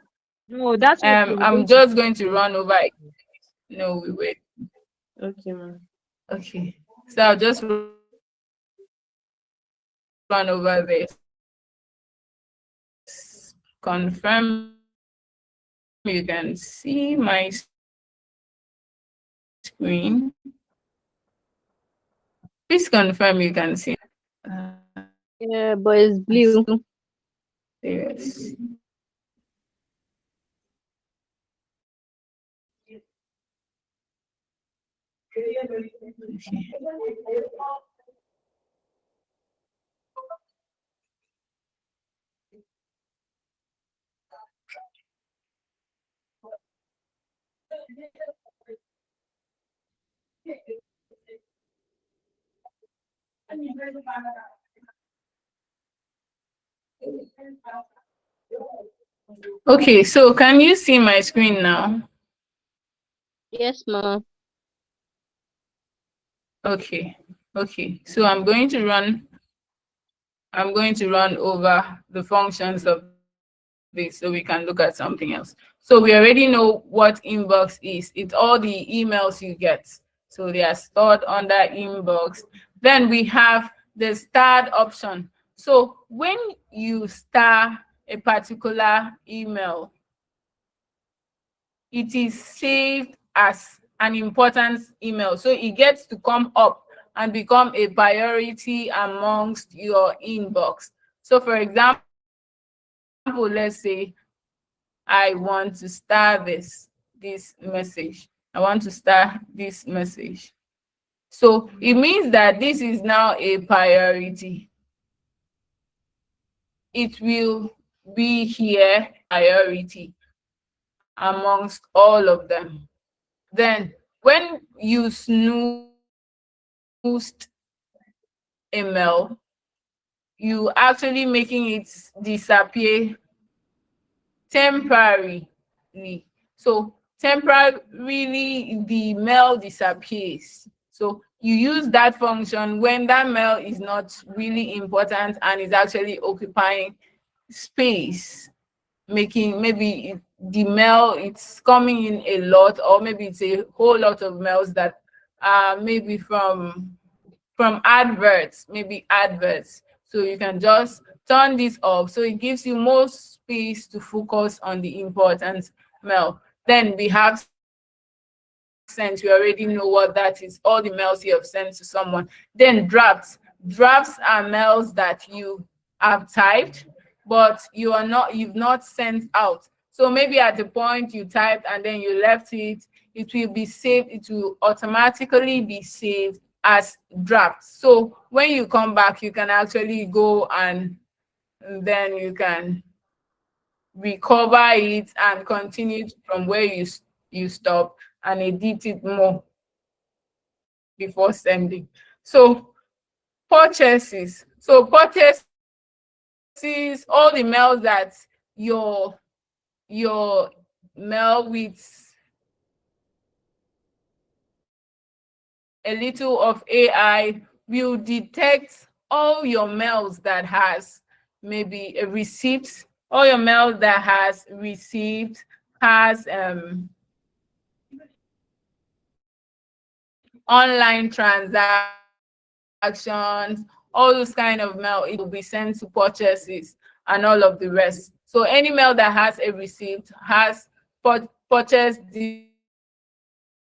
No, that's what we're I'm going to just going do. to run over it. No, we wait. Okay, ma'am. Okay, so I'll just run over this. Confirm you can see my screen. Please confirm you can see. Yeah, but it's blue. Serious. Okay, so can you see my screen now? Yes, ma. Okay, okay. So I'm going to run over the functions of this so we can look at something else. So we already know what inbox is. It's all the emails you get. So they are stored under inbox. Then we have the starred option. So when you star a particular email, it is saved as an important email. So it gets to come up and become a priority amongst your inbox. So for example, let's say I want to start this message. I want to start this message. So it means that this is now a priority. It will be here priority amongst all of them. Then when you snoozed a mail, you actually making it disappear temporarily. So temporarily the mail disappears. So you use that function when that mail is not really important and is actually occupying space, making maybe the mail it's coming in a lot, or maybe it's a whole lot of mails that are maybe from adverts, maybe adverts. So you can just turn this off. So it gives you more space to focus on the important mail. Then we have sent. We already know what that is. All the mails you have sent to someone. Then drafts. Drafts are mails that you have typed, but you've not sent out. So maybe at the point you typed and then you left it, it will be saved. It will automatically be saved as drafts. So when you come back, you can actually go and then you can recover it and continue from where you stop and edit it more before sending. So purchases. So purchases, all the mails that your mail with a little of AI will detect all your mails that has maybe a receipt, all your mail that has received has online transactions, all those kind of mail, it will be sent to purchases and all of the rest. So any mail that has a receipt has purchase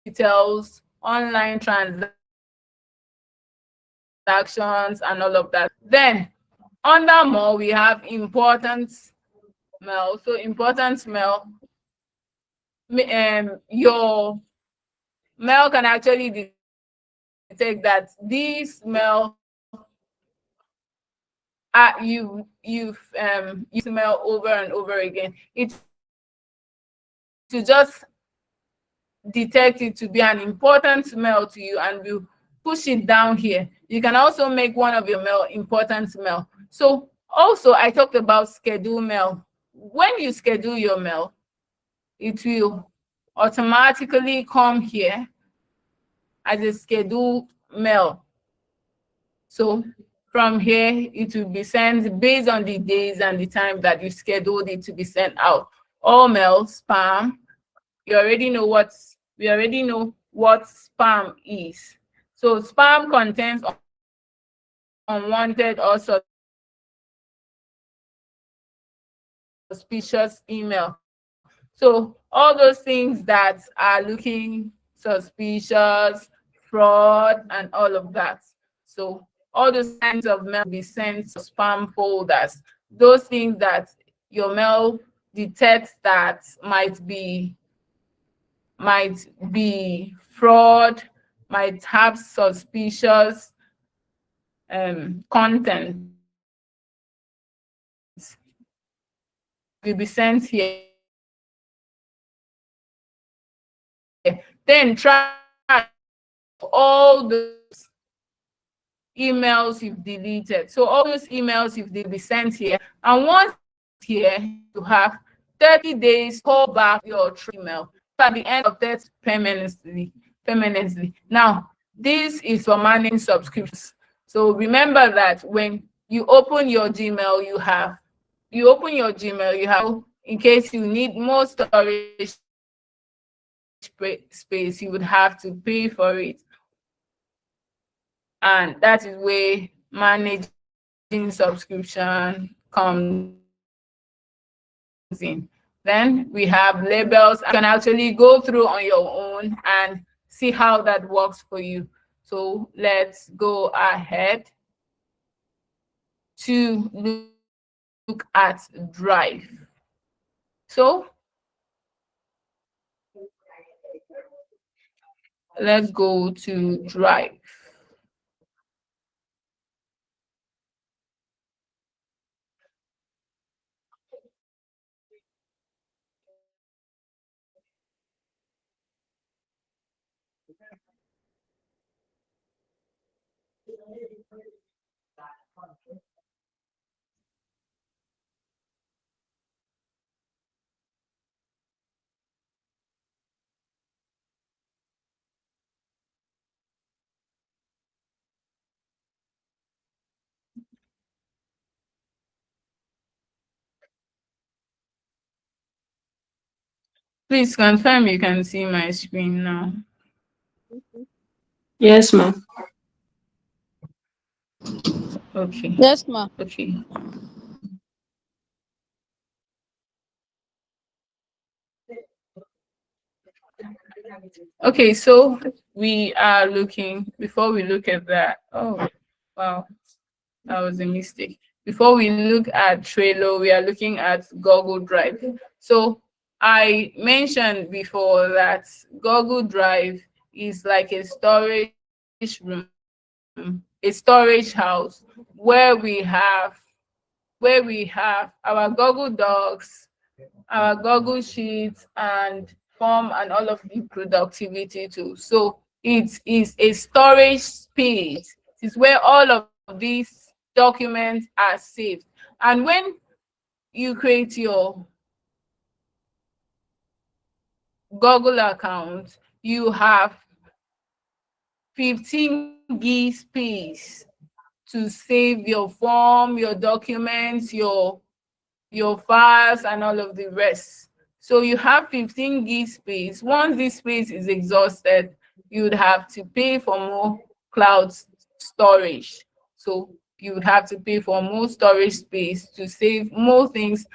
details, online transactions, and all of that. Then under more, we have important mail. So important mail, your mail can actually detect that this mail you've used mail over and over again. It to just detect it to be an important mail to you and will push it down here. You can also make one of your mail important mail. So also I talked about schedule mail. When you schedule your mail, it will automatically come here as a scheduled mail. So from here, it will be sent based on the days and the time that you scheduled it to be sent out. All mail, spam. We already know what spam is. So spam contains unwanted or suspicious email. So all those things that are looking suspicious, fraud, and all of that. So all those kinds of mail will be sent to spam folders. Those things that your mail detects that might be fraud, might have suspicious content will be sent here. Then try all those emails you've deleted. So all those emails you've deleted be sent here. And once here, you have 30 days call back your email. So at the end of that permanently. Now, this is for managing subscriptions. So remember that when you open your Gmail, in case you need more storage space, you would have to pay for it. And that is where managing subscription comes in. Then we have labels. You can actually go through on your own and see how that works for you. So let's go ahead to look at Drive. So let's go to Drive. Please confirm you can see my screen now. Yes, ma'am. Okay. Yes, ma. Okay. Okay, so we are looking, before we look at that, oh, wow, that was a mistake. Before we look at Trello, we are looking at Google Drive. So I mentioned before that Google Drive is like a storage room, a storage house where we have our Google Docs, our Google Sheets, and form, and all of the productivity tools. So it is a storage space. It is where all of these documents are saved. And when you create your Google account, you have 15 gig space to save your form, your documents, your files, and all of the rest. So you have 15 gig space. Once this space is exhausted, you would have to pay for more cloud storage. So you would have to pay for more storage space to save more things,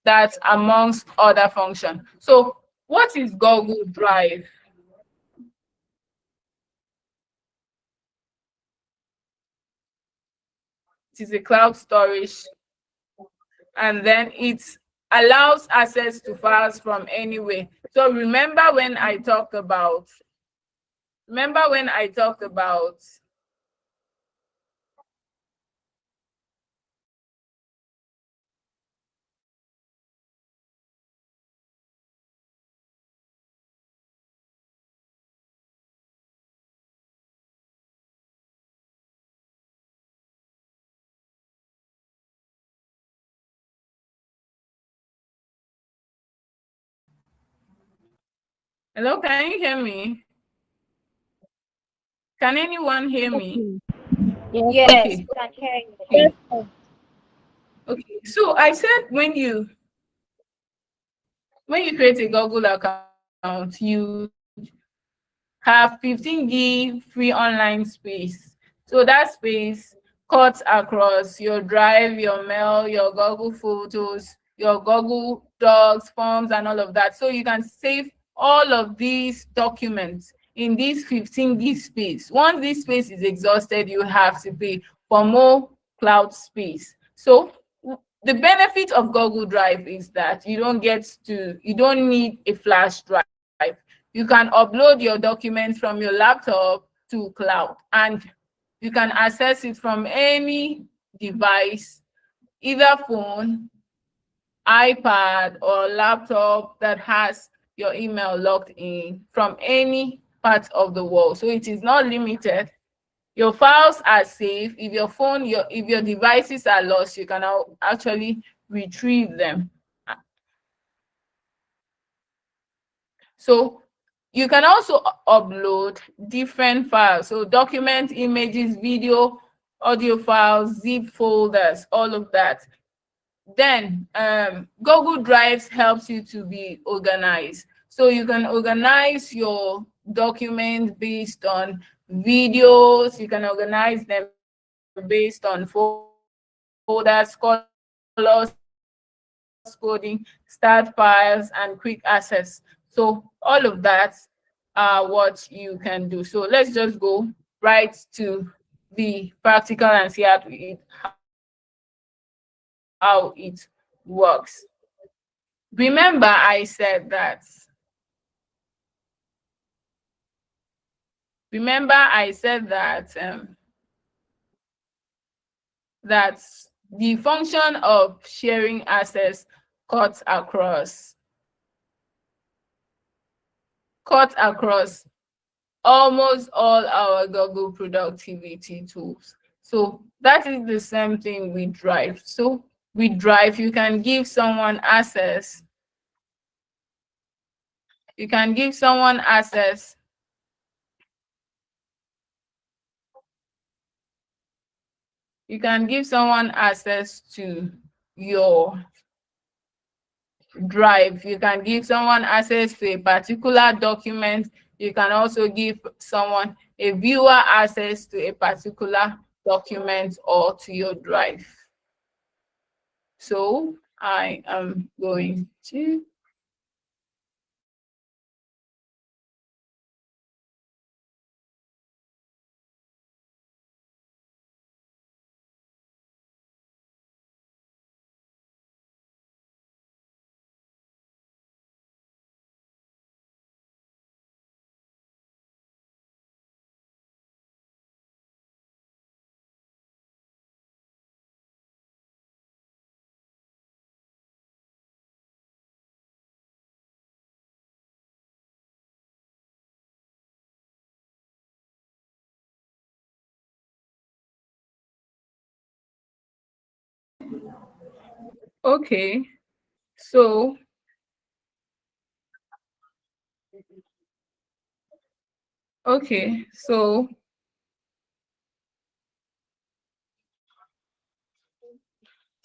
that amongst other functions. So what is Google Drive? It is a cloud storage, and then it allows access to files from anywhere. So remember when I talked about hello, can you hear me? Can anyone hear me? Yes, Yes, Okay, we can hear you. okay, okay. So I said when you create a Google account, you have 15 gig free online space. So that space cuts across your Drive, your Mail, your Google Photos, your Google Docs, Forms, and all of that. So you can save all of these documents in this 15 gig space. Once this space is exhausted, you have to pay for more cloud space. So the benefit of Google Drive is that you don't need a flash drive. You can upload your documents from your laptop to cloud, and you can access it from any device, either phone, iPad, or laptop that has your email logged in from any part of the world. So it is not limited. Your files are safe. If your devices are lost, you can actually retrieve them. So you can also upload different files. So document, images, video, audio files, zip folders, all of that. Then Google Drives helps you to be organized. So you can organize your documents based on videos. You can organize them based on folders, colors, coding, start files, and quick access. So all of that are what you can do. So let's just go right to the practical and see how it works. Remember, I said that the function of sharing access cuts across almost all our Google productivity tools. So that is the same thing with Drive. So with Drive, you can give someone access to your Drive. You can give someone access to a particular document. You can also give someone a viewer access to a particular document or to your Drive. So I am going to okay. So okay.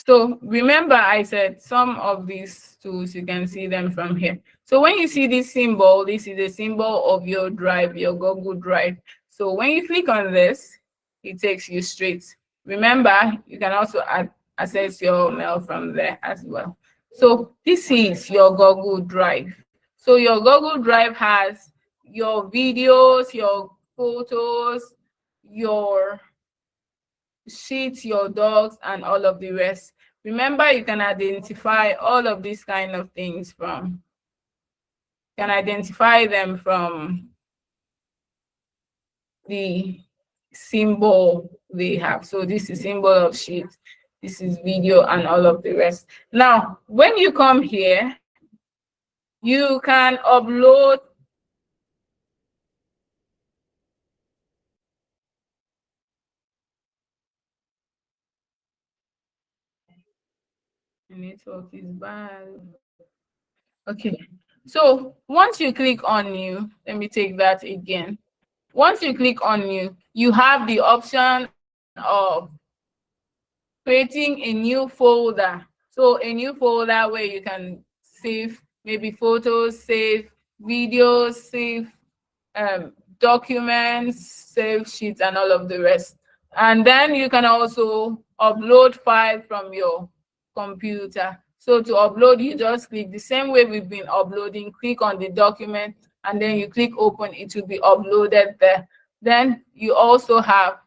So remember I said some of these tools, you can see them from here. So when you see this symbol, this is a symbol of your drive, your Google Drive. So when you click on this, it takes you straight. Remember, you can also access your mail from there as well. So this is your Google Drive. So your Google Drive has your videos, your photos, your sheets, your dogs, and all of the rest. Remember, you can identify all of these kind of things from, you can identify them from the symbol they have. So this is symbol of sheet, this is video, and all of the rest. Now, when you come here, you can upload network is bad. Okay, so once you click on new, let me take that again. Once you click on new, you have the option of creating a new folder. So a new folder where you can save maybe photos, save videos, save documents, save sheets, and all of the rest. And then you can also upload files from your computer. So to upload, you just click the same way we've been uploading, click on the document, and then you click open, it will be uploaded there. Then you also have,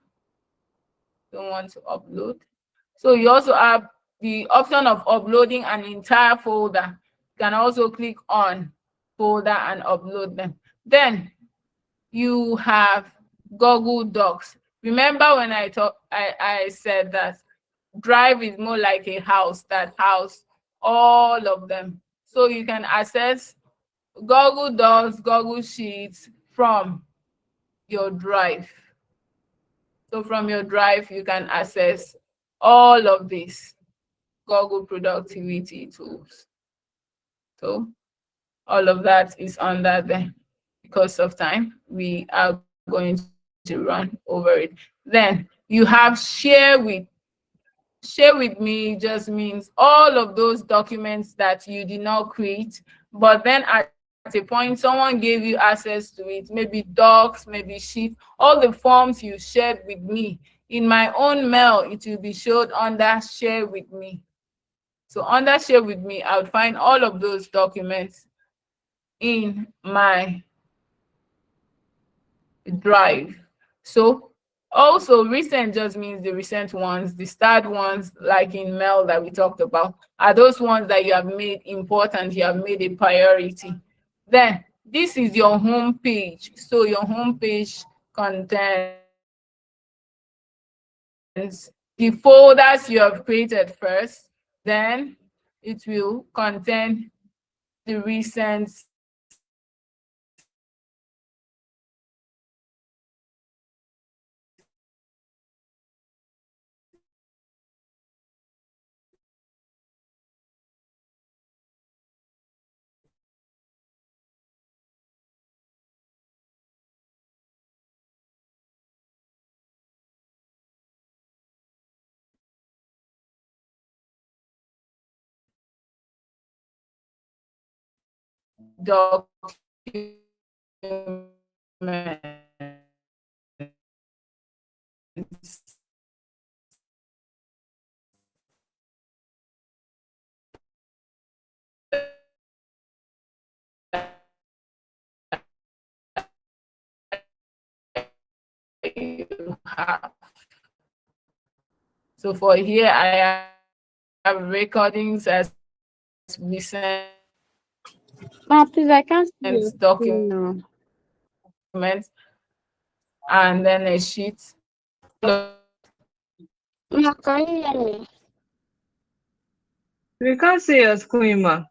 don't want to upload. So you also have the option of uploading an entire folder. You can also click on folder and upload them. Then you have Google Docs. Remember when I said that Drive is more like a house that house all of them. So you can access Google Docs, Google Sheets from your Drive. So from your Drive, you can access all of these Google productivity tools. So all of that is under there. Because of time, we are going to run over it. Then you have share with me just means all of those documents that you did not create, but then at a point someone gave you access to it, maybe docs, maybe sheets, all the forms you shared with me. In my own mail, it will be showed under share with me. So under share with me, I would find all of those documents in my Drive. So also recent just means the recent ones, the start ones, like in mail that we talked about, are those ones that you have made important, you have made a priority. Then this is your home page. So your home page contains the folders you have created first, then it will contain the recent you have. So for here, I have recordings as recent Ma, please, I can't see your screen documents, now. and then a sheet. Ma, can you hear me? We can't see your screen, ma.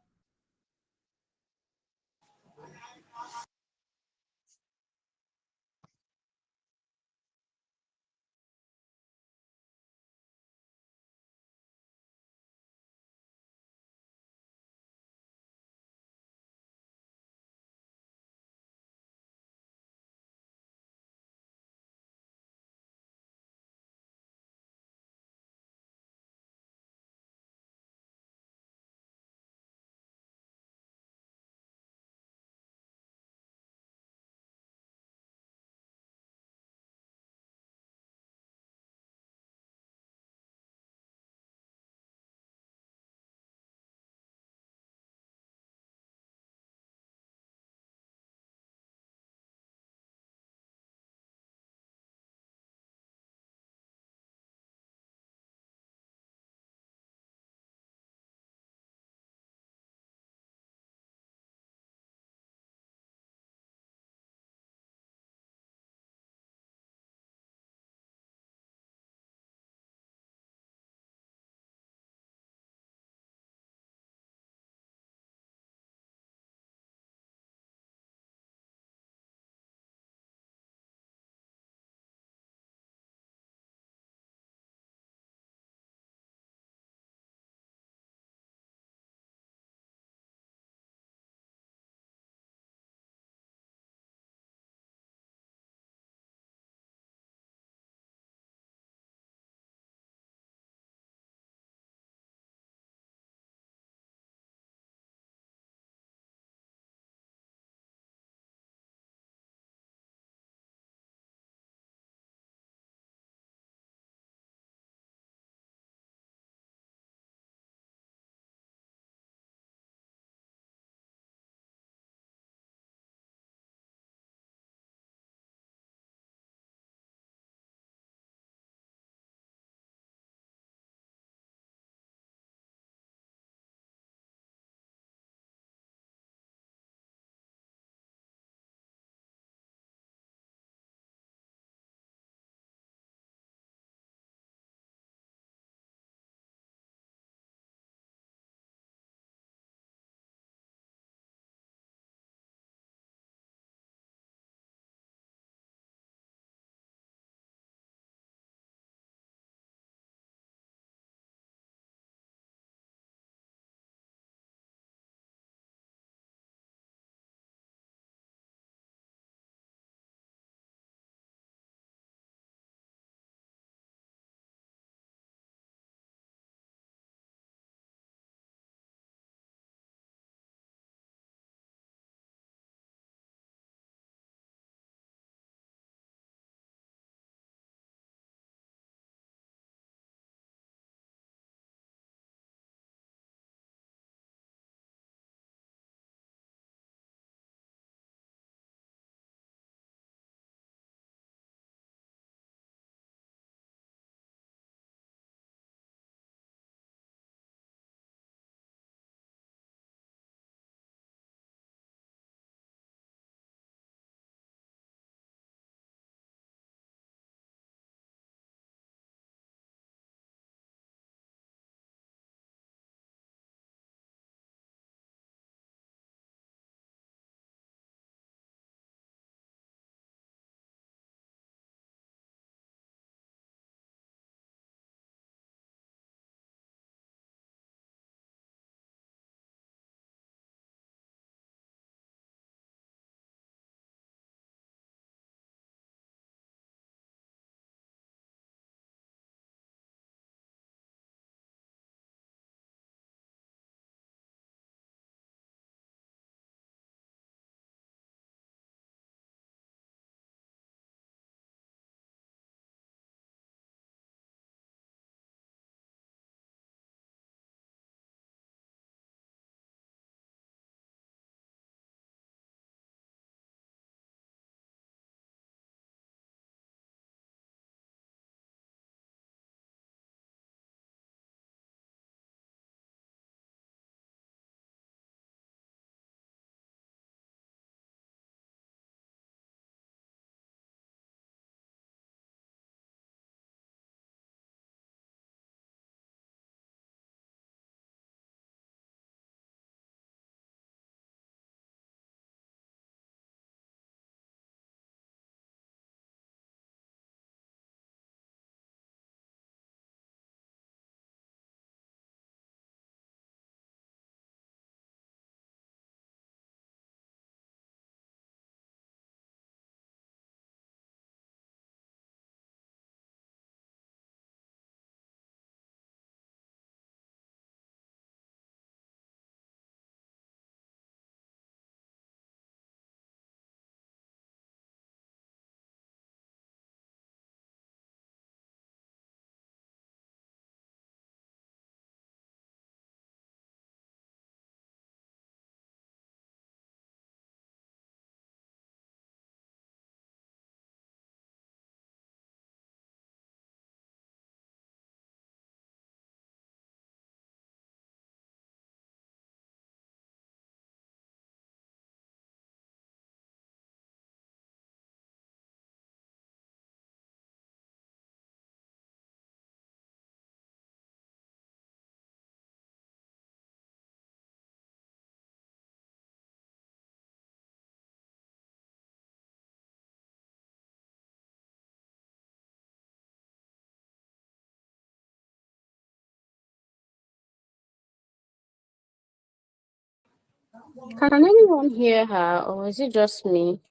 Can anyone hear her, or is it just me?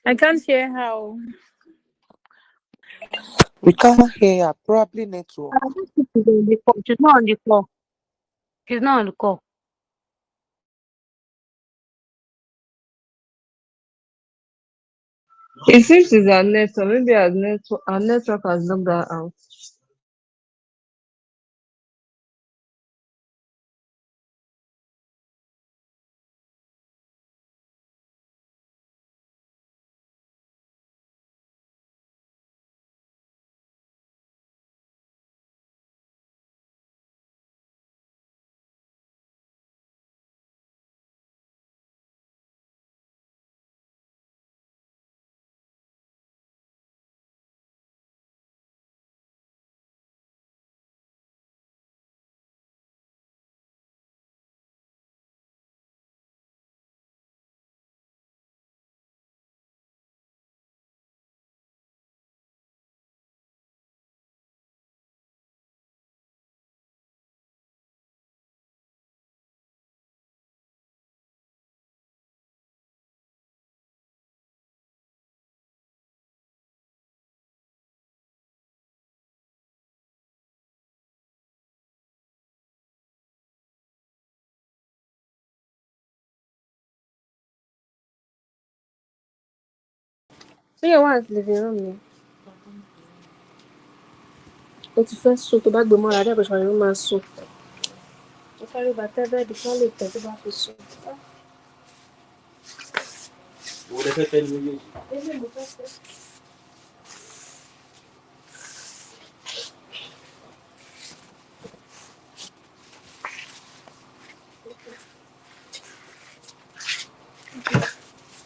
I can't hear how. We can't hear her. Probably network. I think she's on the call. She's not on the call. She's not on the call. It seems it's our network. Maybe our network has logged her out. So you want living room ni? O ti fẹ́ sùn tó bá gbé mọ́ra dẹ́ bó ṣe ló máa sùn. Mo fẹ́ rí bàtà bẹ́ẹ̀dì kí wọ́n lè tẹ̀ tó bá fi sùn. Owó lẹ fẹ́ fẹ́ ní méjèèjì. Ilé mo fẹ́ fẹ́.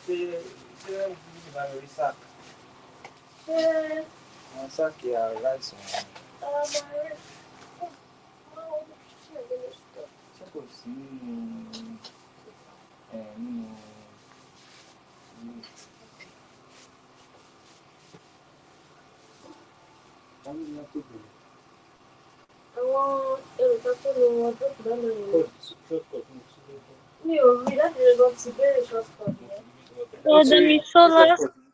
Ṣé ìbá mi rí sáà? Ṣé àwọn sáàkì aláìsàn wọn? Ọmọ rẹ̀ máa ń ṣèlérí sọ. Ṣé kò sí nínú àwọn èròjà tó lo wọn tó kù lọ́nà yìí. Mi ò rí láti lè lọ ti béèrè shortcut yẹn. Demisola,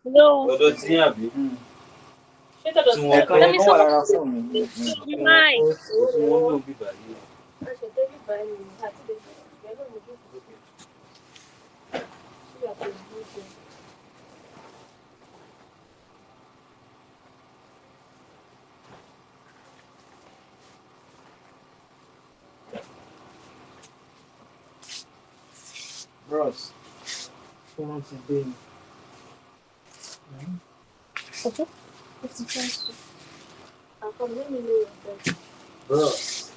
hello. Ọ̀dọ̀ tí yín àbí? Ṣé tọ̀dọ̀ tí wọ́n kọ́ ẹ̀kọ́ wà Demisola, lára fún mi? the mic. Owó tí wọ́n lò bíbá yìí. A ṣe dé bíbá yìí àti lè bẹ̀rẹ̀ ìgbẹ́ náà mo dúró. Ṣé àti ìlú ṣe? Bros, ṣé wọ́n ti dé ni? Okay, it's a chance. I'll come let me know your bed. Bros,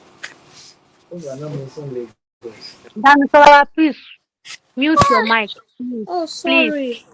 who's another son Lagos? Demisola, please mute your mic. Please. Oh, Please. sorry.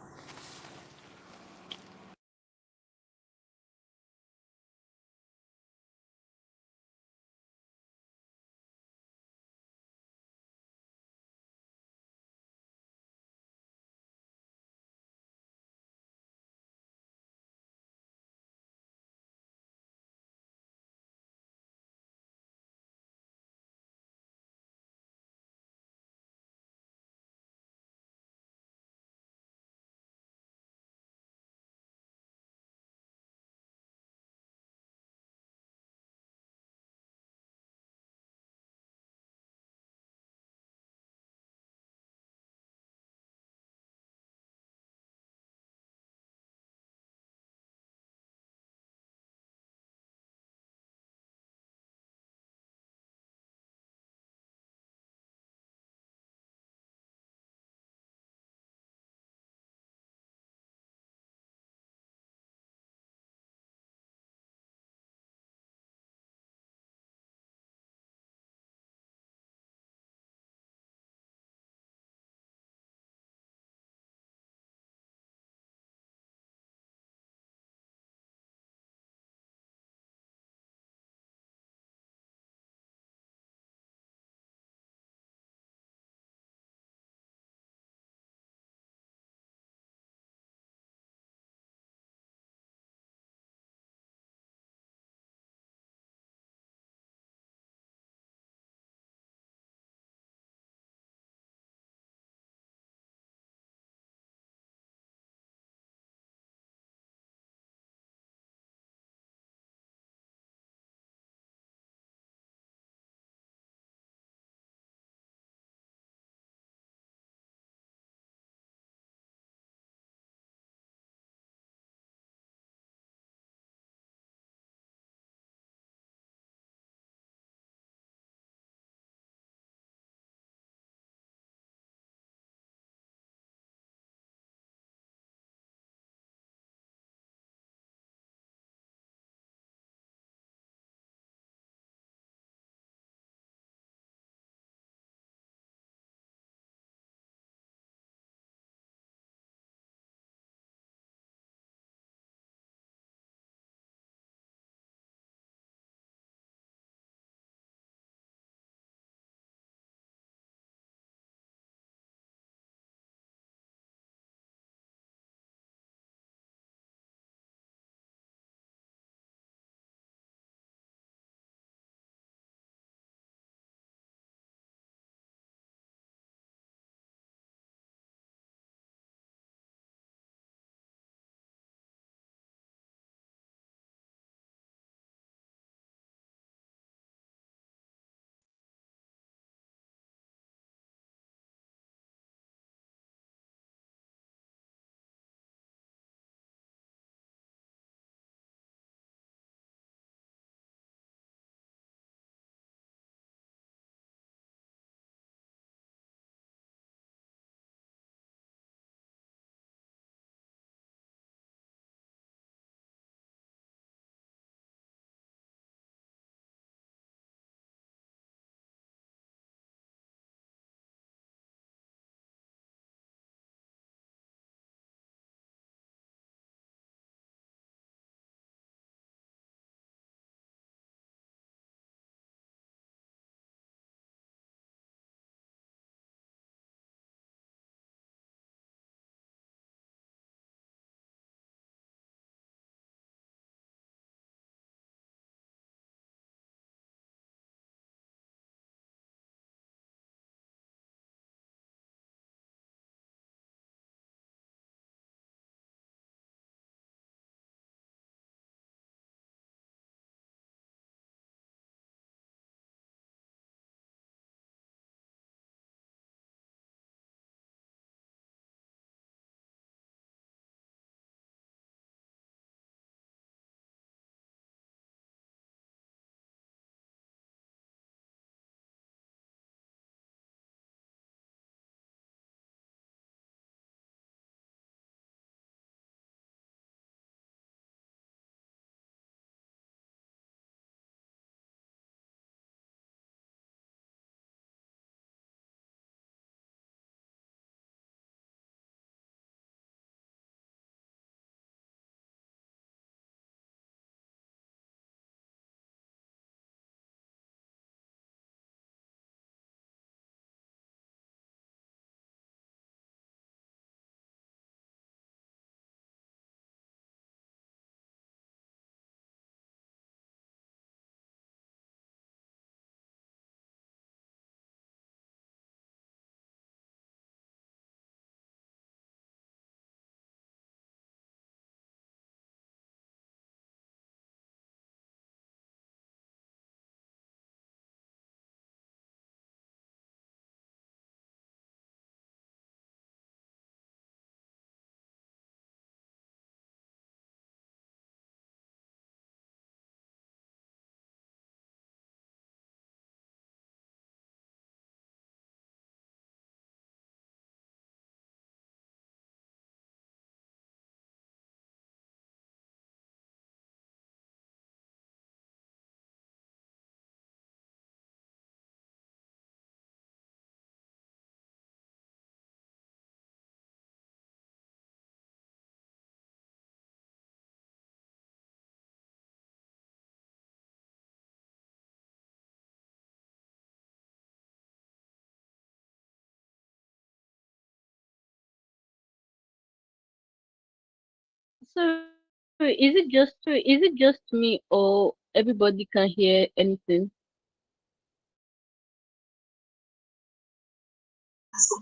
Sorry, is it just me or everybody can hear anything?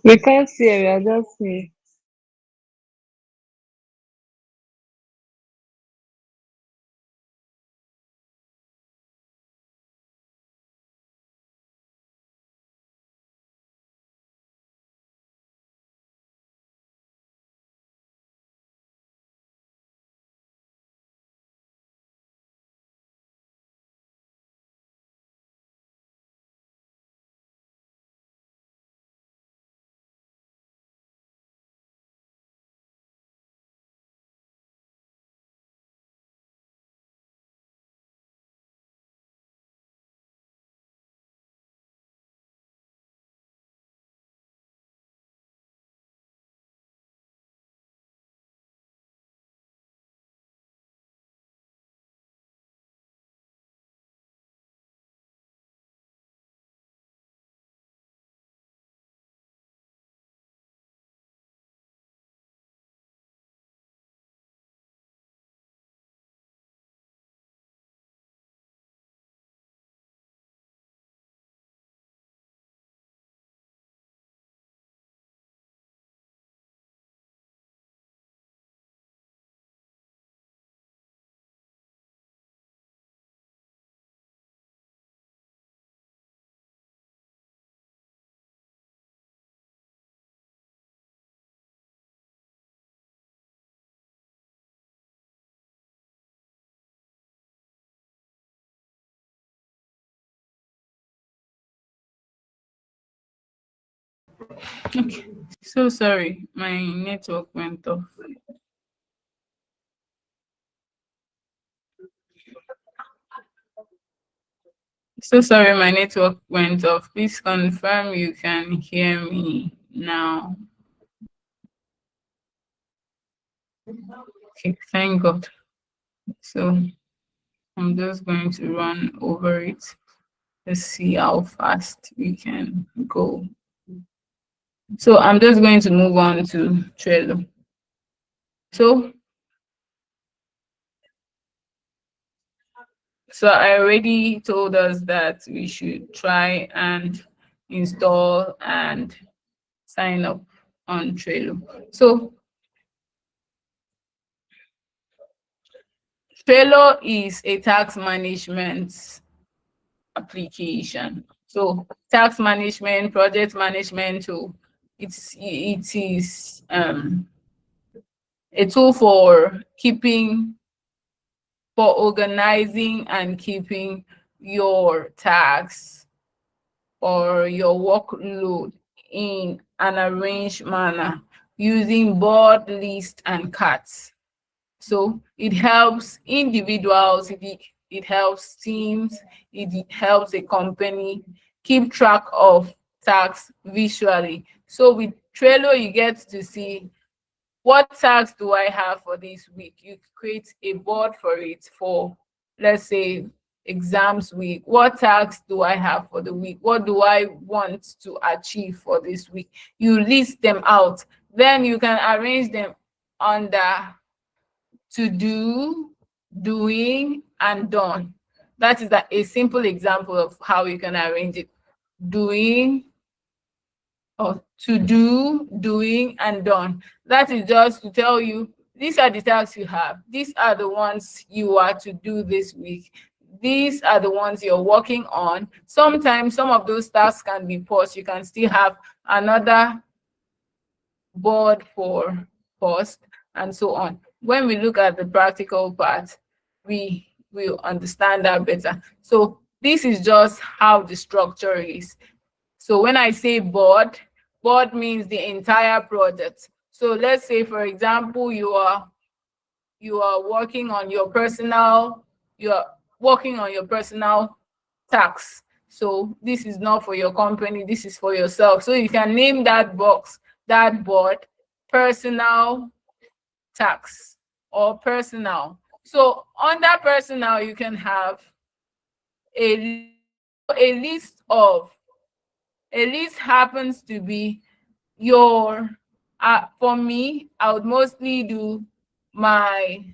We can't see her, we are just here. Okay. So sorry, my network went off. So sorry, my network went off. Please confirm you can hear me now. Okay, thank God. So I'm just going to run over it. Let's see how fast we can go. So I'm just going to move on to Trello. So, so I already told us that we should try and install and sign up on Trello. So Trello is a tax management application. So tax management, project management tool. It is a tool for keeping, for organizing and keeping your tasks or your workload in an arranged manner using board, list, and cards. So it helps individuals, it helps teams, it helps a company keep track of tasks visually. So with Trello, you get to see what tasks do I have for this week. You create a board for it for, let's say, exams week. What tasks do I have for the week? What do I want to achieve for this week? You list them out. Then you can arrange them under to do, doing, and done. That is a simple example of how you can arrange it. Doing, or to do, doing, and done. That is just to tell you these are the tasks you have. These are the ones you are to do this week. These are the ones you're working on. Sometimes some of those tasks can be paused. You can still have another board for cost and so on. When we look at the practical part, we will understand that better. So this is just how the structure is. So when I say board, board means the entire project. So let's say, for example, you are working on your personal, you are working on your personal tax. So this is not for your company, this is for yourself. So you can name that box, that board, personal tax or personal. So under personal, you can have a a list of, a list happens to be your, for me, I would mostly do my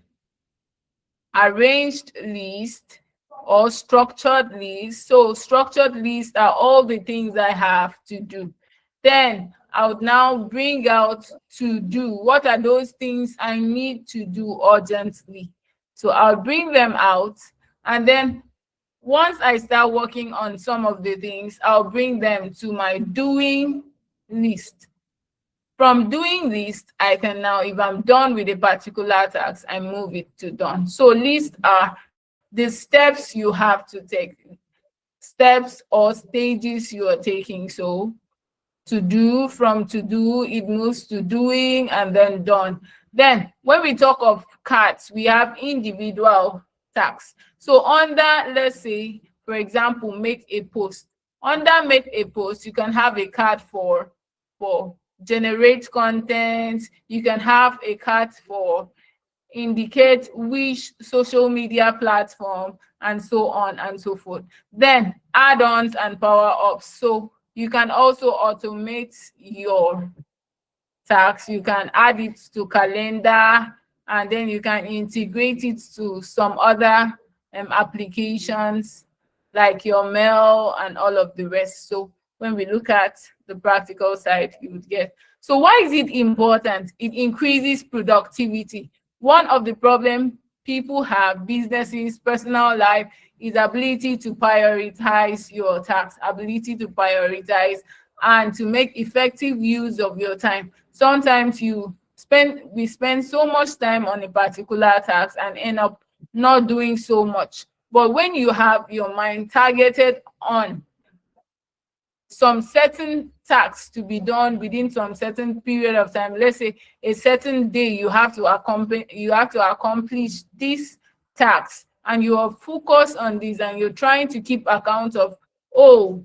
arranged list or structured list. So structured lists are all the things I have to do. Then I would now bring out to do. What are those things I need to do urgently? So I'll bring them out, and then once I start working on some of the things, I'll bring them to my doing list. From doing list, I can now, if I'm done with a particular task, I move it to done. So lists are the steps you have to take, steps or stages you are taking. So to do, from to do, it moves to doing and then done. Then when we talk of cards, we have individual tasks. So under, let's say, for example, make a post. Under make a post, you can have a card for generate content. You can have a card for indicate which social media platform, and so on and so forth. Then add-ons and power-ups. So you can also automate your tasks. You can add it to calendar, and then you can integrate it to some other applications like your mail and all of the rest. So when we look at the practical side, you would get. So why is it important? It increases productivity. One of the problems people have, businesses, personal life, is ability to prioritize your tasks, ability to prioritize and to make effective use of your time. Sometimes we spend so much time on a particular task and end up not doing so much. But when you have your mind targeted on some certain tasks to be done within some certain period of time, let's say a certain day, you have to accomplish this task, and you are focused on this, and you're trying to keep account of, oh,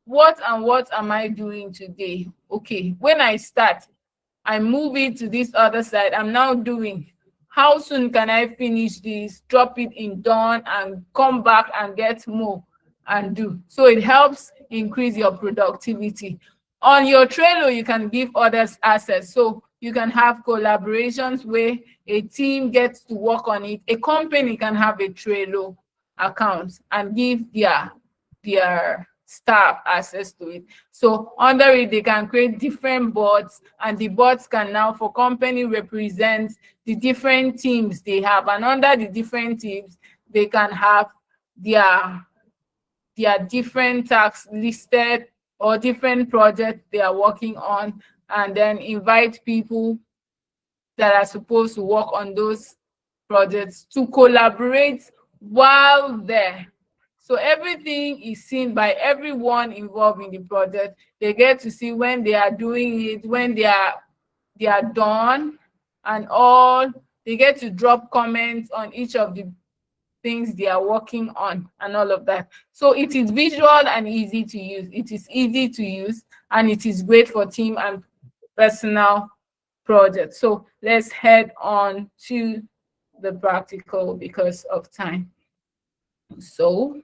what am I doing today? Okay, when I start, I move it to this other side. I'm now doing, how soon can I finish this, drop it in done, and come back and get more and do. So it helps increase your productivity. On your Trello, you can give others access. So you can have collaborations where a team gets to work on it. A company can have a Trello account and give their staff access to it. So under it, they can create different boards, and the boards can now, for company, represent the different teams they have. And under the different teams, they can have their different tasks listed or different projects they are working on, and then invite people that are supposed to work on those projects to collaborate while there. So everything is seen by everyone involved in the project. They get to see when they are doing it, when they are done, and all. They get to drop comments on each of the things they are working on and all of that. So it is visual and easy to use. It is easy to use, and it is great for team and personal projects. So let's head on to the practical because of time. So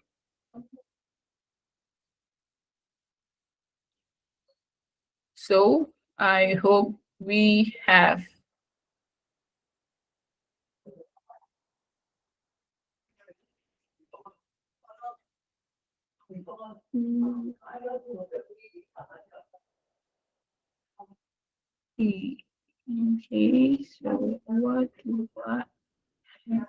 I hope we have okay, so what do I have?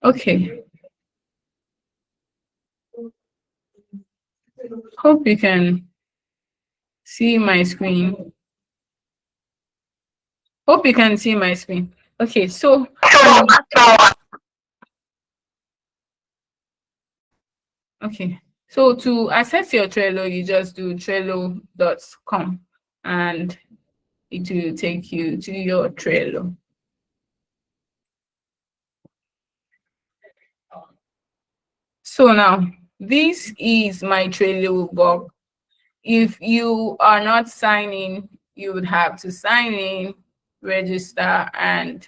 Okay, hope you can see my screen. Hope you can see my screen. Okay, so okay, so to access your Trello, you just do trello.com, and it will take you to your Trello. So now, this is my Trello box. If you are not signing, you would have to sign in, register, and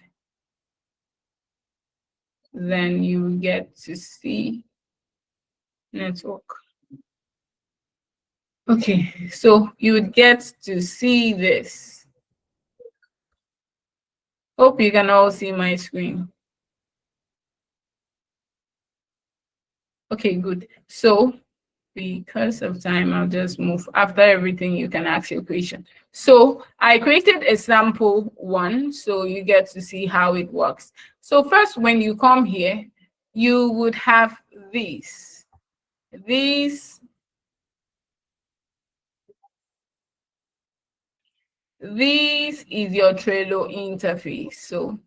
then you will get to see network. Okay, so you would get to see this. Hope you can all see my screen. Okay, good. So because of time, I'll just move. After everything, you can ask your question. So I created a sample one, so you get to see how it works. So first, when you come here, you would have this. This is your Trello interface. So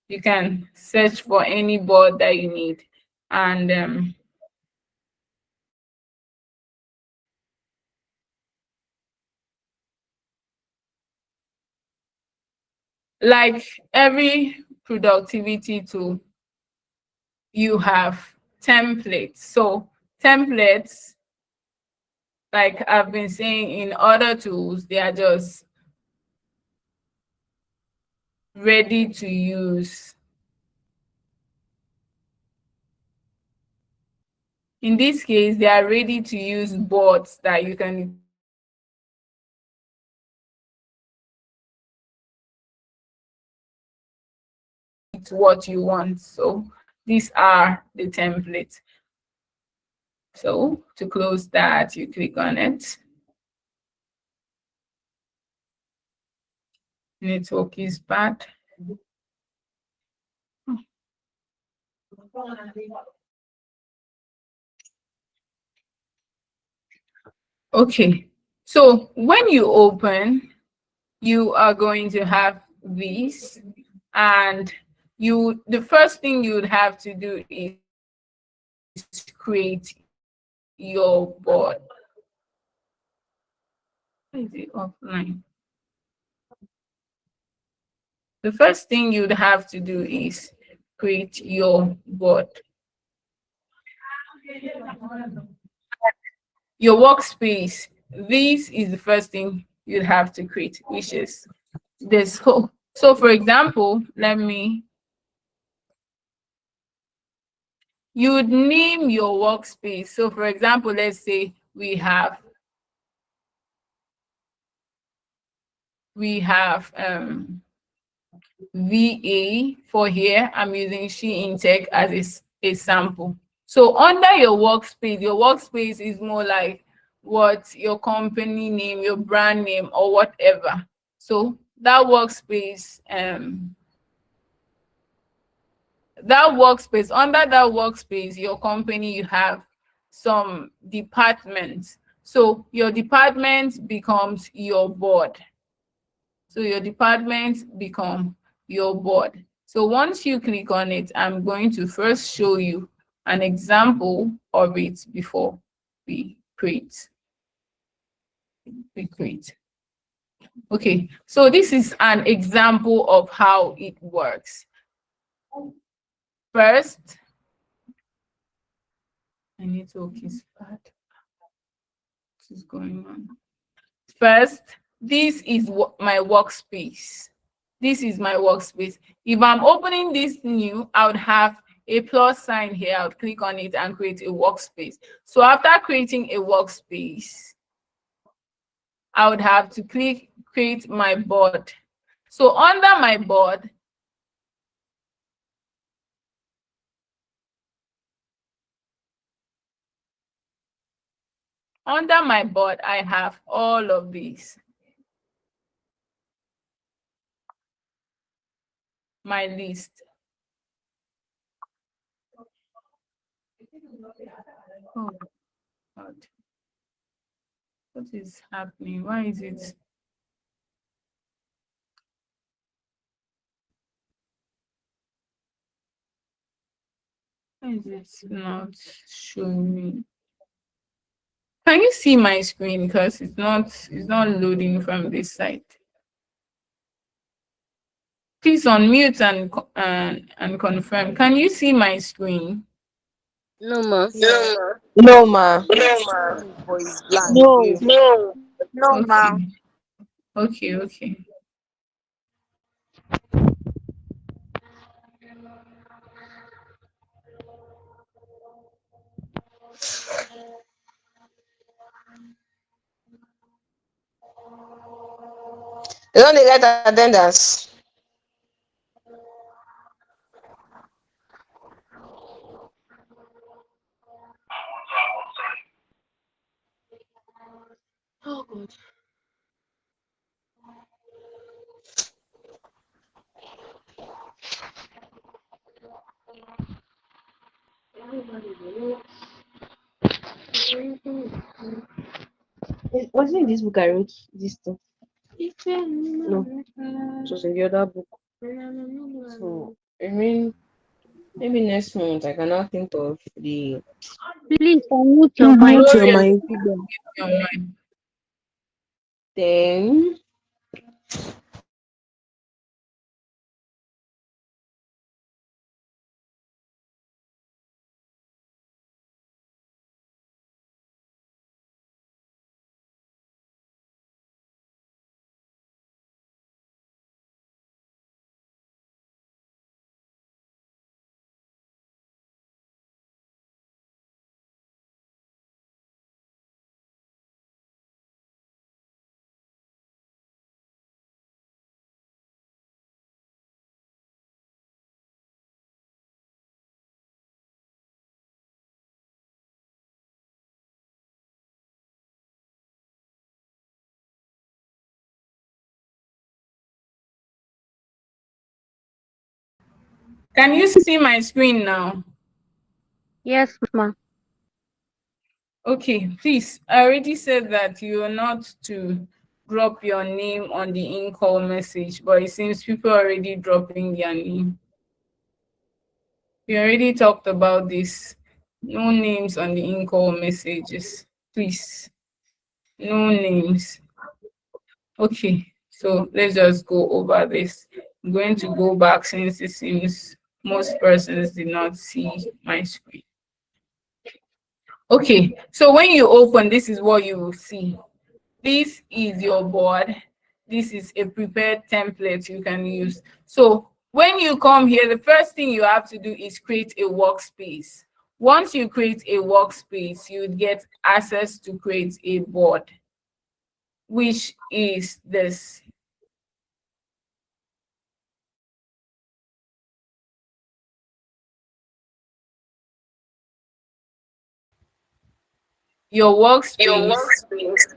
you can search for any board that you need. And like every productivity tool, you have templates. So templates, like I've been saying in other tools, they are just ready to use. In this case, they are ready to use boards that you can what you want. So these are the templates. So to close that, you click on it. Network is bad. Okay, so when you open, you are going to have these, and the first thing you would have to do is create your board. Why is it offline? The first thing you'd have to do is create your board. Your workspace, this is the first thing you'd have to create, which is this whole. So for example, you would name your workspace. So for example, let's say we have VA for here. I'm using She-inTech as a sample. So under your workspace is more like what your company name, your brand name, or whatever. So that workspace, under that workspace, your company, you have some departments. So your department becomes your board. So your department become your board. So once you click on it, I'm going to first show you an example of it before we create. Okay, so this is an example of how it works. First, my network is bad. What is going on? First, this is my workspace. This is my workspace. If I'm opening this new, I would have a plus sign here. I would click on it and create a workspace. So after creating a workspace, I would have to create my board. So under my board, I have all of these. My list. Oh God. What is happening? Why is it? Why is it not showing me? Can you see my screen? Because it's not loading from this side. Please unmute and confirm. Can you see my screen? No, ma. No, ma. No, Screen is for is blank. No. no. No, ma. Okay. Okay, okay. They don't write attendance. Oh God. Was it in this book I wrote this thing? No, it was in the other book. So, I mean, maybe next month I cannot think of the. Please unmute your mic. Mute your Glorious, mic. your mind. Then Can you see my screen now? Yes, ma. Okay, please. I already said that you are not to drop your name on the in-call message, but it seems people are already dropping their name. We already talked about this. No names on the in-call messages, please. No names. Okay, so let's just go over this. I'm going to go back since it seems most persons did not see my screen. Okay, so when you open, this is what you will see. This is your board. This is a prepared template you can use. So when you come here, the first thing you have to do is create a workspace. Once you create a workspace, you would get access to create a board, which is this. Your Your workspace, workspace.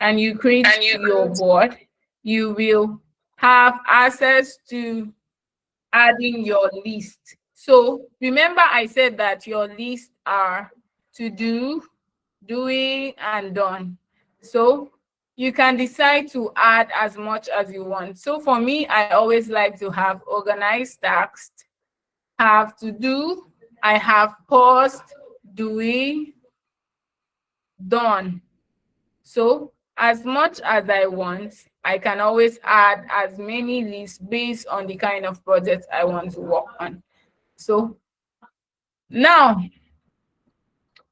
and you create And you your create. board, you will have access to adding your list. So remember I said that your lists are to do, doing, and done. So you can decide to add as much as you want. So for me, I always like to have organized tasks, have to do, I have paused, doing, done. So as much as I want, I can always add as many lists based on the kind of project I want to work on. So now,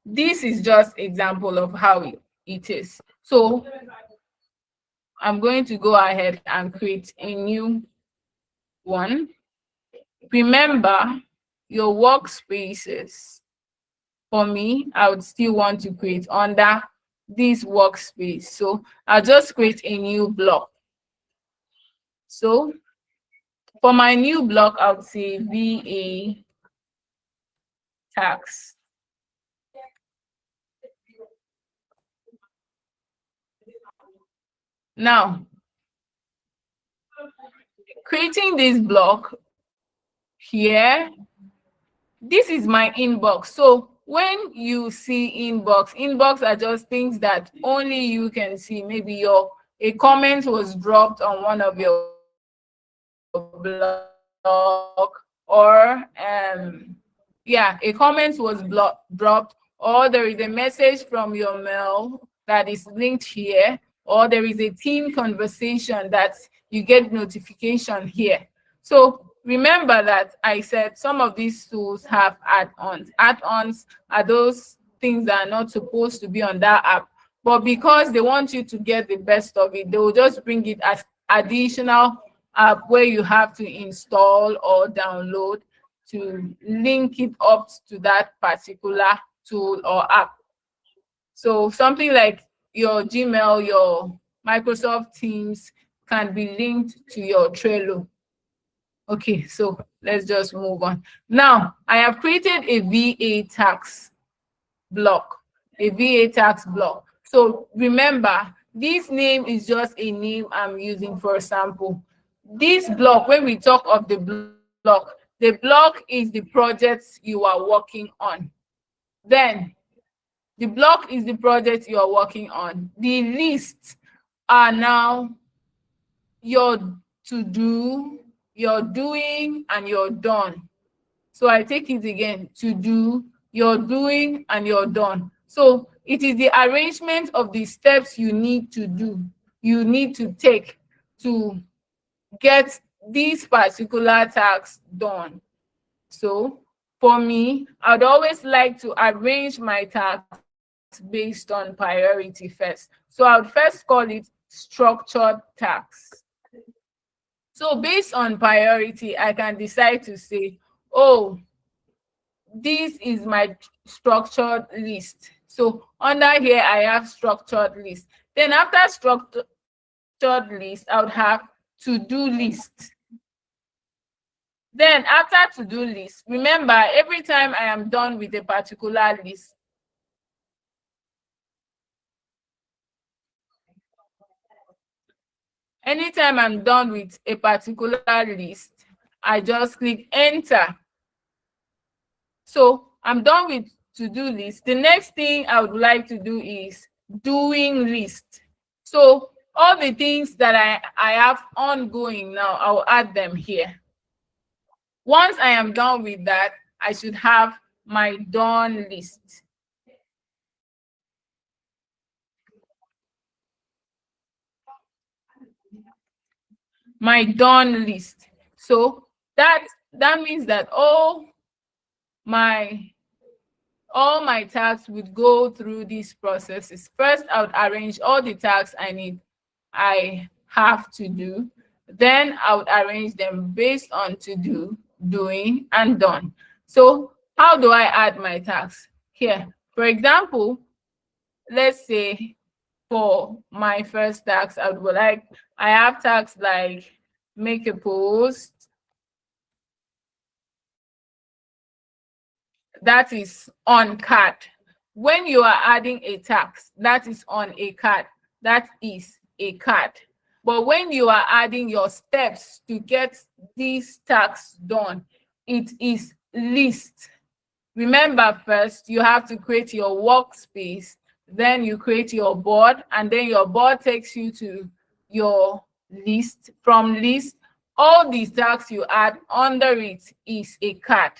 this is just example of how it is. So I'm going to go ahead and create a new one. Remember your workspaces. For me, I would still want to create under this workspace. So I'll just create a new block. So for my new block, I would say VA tax. Now, creating this block here, this is my inbox. So when you see inbox are just things that only you can see. Maybe a comment was dropped on one of your blog, or yeah, a comment was dropped, or there is a message from your mail that is linked here, or there is a team conversation that you get notification here. So remember that I said some of these tools have add-ons. Add-ons are those things that are not supposed to be on that app, but because they want you to get the best of it, they will just bring it as additional app where you have to install or download to link it up to that particular tool or app. So something like your Gmail, your Microsoft Teams can be linked to your Trello. Okay, so let's just move on. Now, I have created a VA tax block, a VA tax block. So remember, this name is just a name I'm using for sample. This block, when we talk of the block is the projects you are working on. Then the block is the project you are working on. The list are now your to do, your doing, and your done. So I take it again: to do, you're doing, and you're done. So it is the arrangement of the steps you need to do, you need to take to get these particular tasks done. So for me, I'd always like to arrange my tasks based on priority first. So I would first call it structured tasks. So based on priority, I can decide to say, oh, this is my structured list. So under here, I have structured list. Then after structured list, I would have to-do list. Then after to-do list, remember, every time I am done with a particular list, anytime I'm done with a particular list, I just click enter. So I'm done with to-do list. The next thing I would like to do is doing list. So all the things that I have ongoing now, I'll add them here. Once I am done with that, I should have my done list. My done list. So that means that my tasks would go through these processes. First, I would arrange all the tasks I have to do. Then I would arrange them based on to do, doing, and done. So how do I add my tasks? Here, for example, let's say for my first task, I have tasks like make a post, that is on card. When you are adding a task that is on a card, that is a card. But when you are adding your steps to get these tasks done, it is list. Remember, first you have to create your workspace, then you create your board, and then your board takes you to your list. From list, all these tasks you add under it is a card.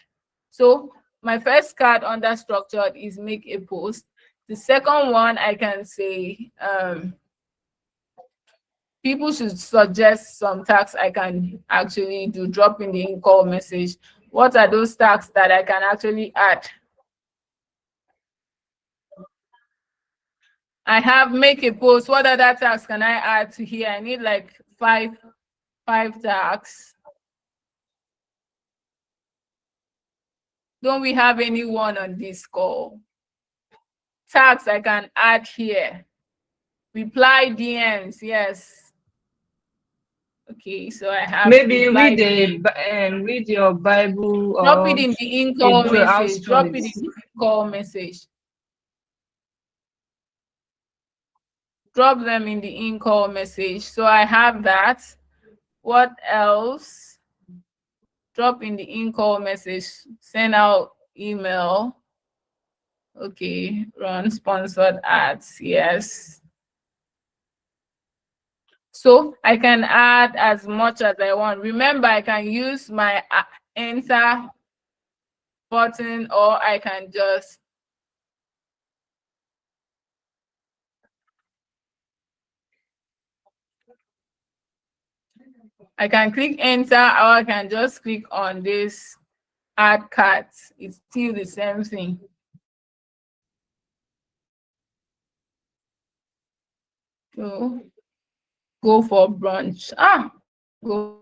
So my first card under structured is make a post. The second one, I can say people should suggest some tasks I can actually do. Drop in the in-call message. What are those tasks that I can actually add? I have make a post. What other tasks can I add to here? I need like five tasks. Don't we have anyone on this call? Tags I can add here. Reply DMs, yes. Okay, so I have Maybe reply read your Bible Drop it or in the in-call do a house message. Drop it in chores. the in-call message. Drop them in the in-call message. So I have that. What else? Drop in the in-call message. Send out email. Okay, run sponsored ads. Yes. So I can add as much as I want. Remember, I can use my enter button, or I can just I can click enter, or I can just click on this add cart. It's still the same thing. So go for brunch. Go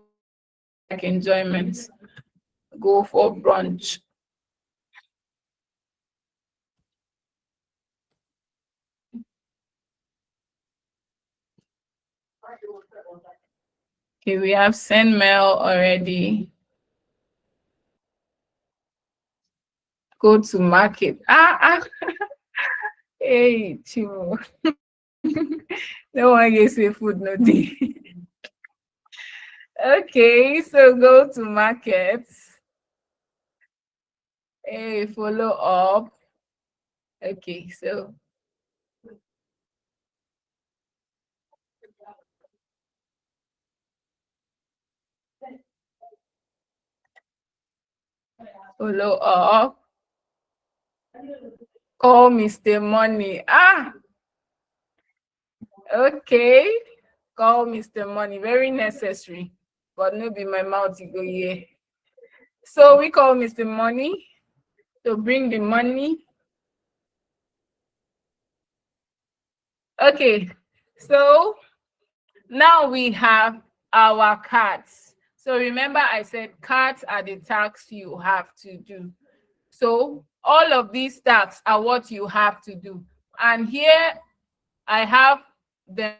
like enjoyment. Go for brunch. Okay, we have send mail already. Go to market. Hey, Chimo. No one gets a food no day. Okay, so go to market. Hey, follow up. Okay, so follow up. Call Mr. Money. Okay. Call Mr. Money. Very necessary. But no be my mouth to go here. So we call Mr. Money to bring the money. Okay. So now we have our cards. So remember I said cards are the tasks you have to do. So all of these tasks are what you have to do. And here I have them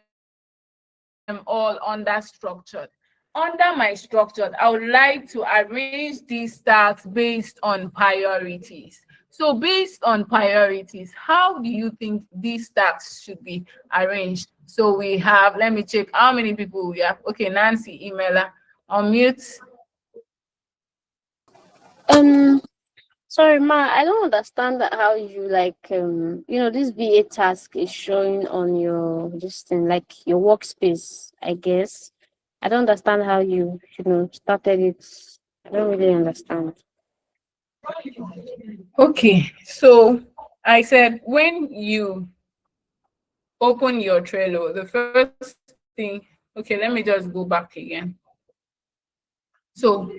all under structured. Under my structured, I would like to arrange these tasks based on priorities. So based on priorities, how do you think these tasks should be arranged? So we have, let me check how many people we have. Okay, Nancy, emailer, unmute. Sorry, Ma, I don't understand how you this VA task is showing on your this thing, like your workspace, I guess. I don't understand how you started it. I don't really understand. Okay, so I said when you open your Trello, the first thing, okay, let me just go back again. So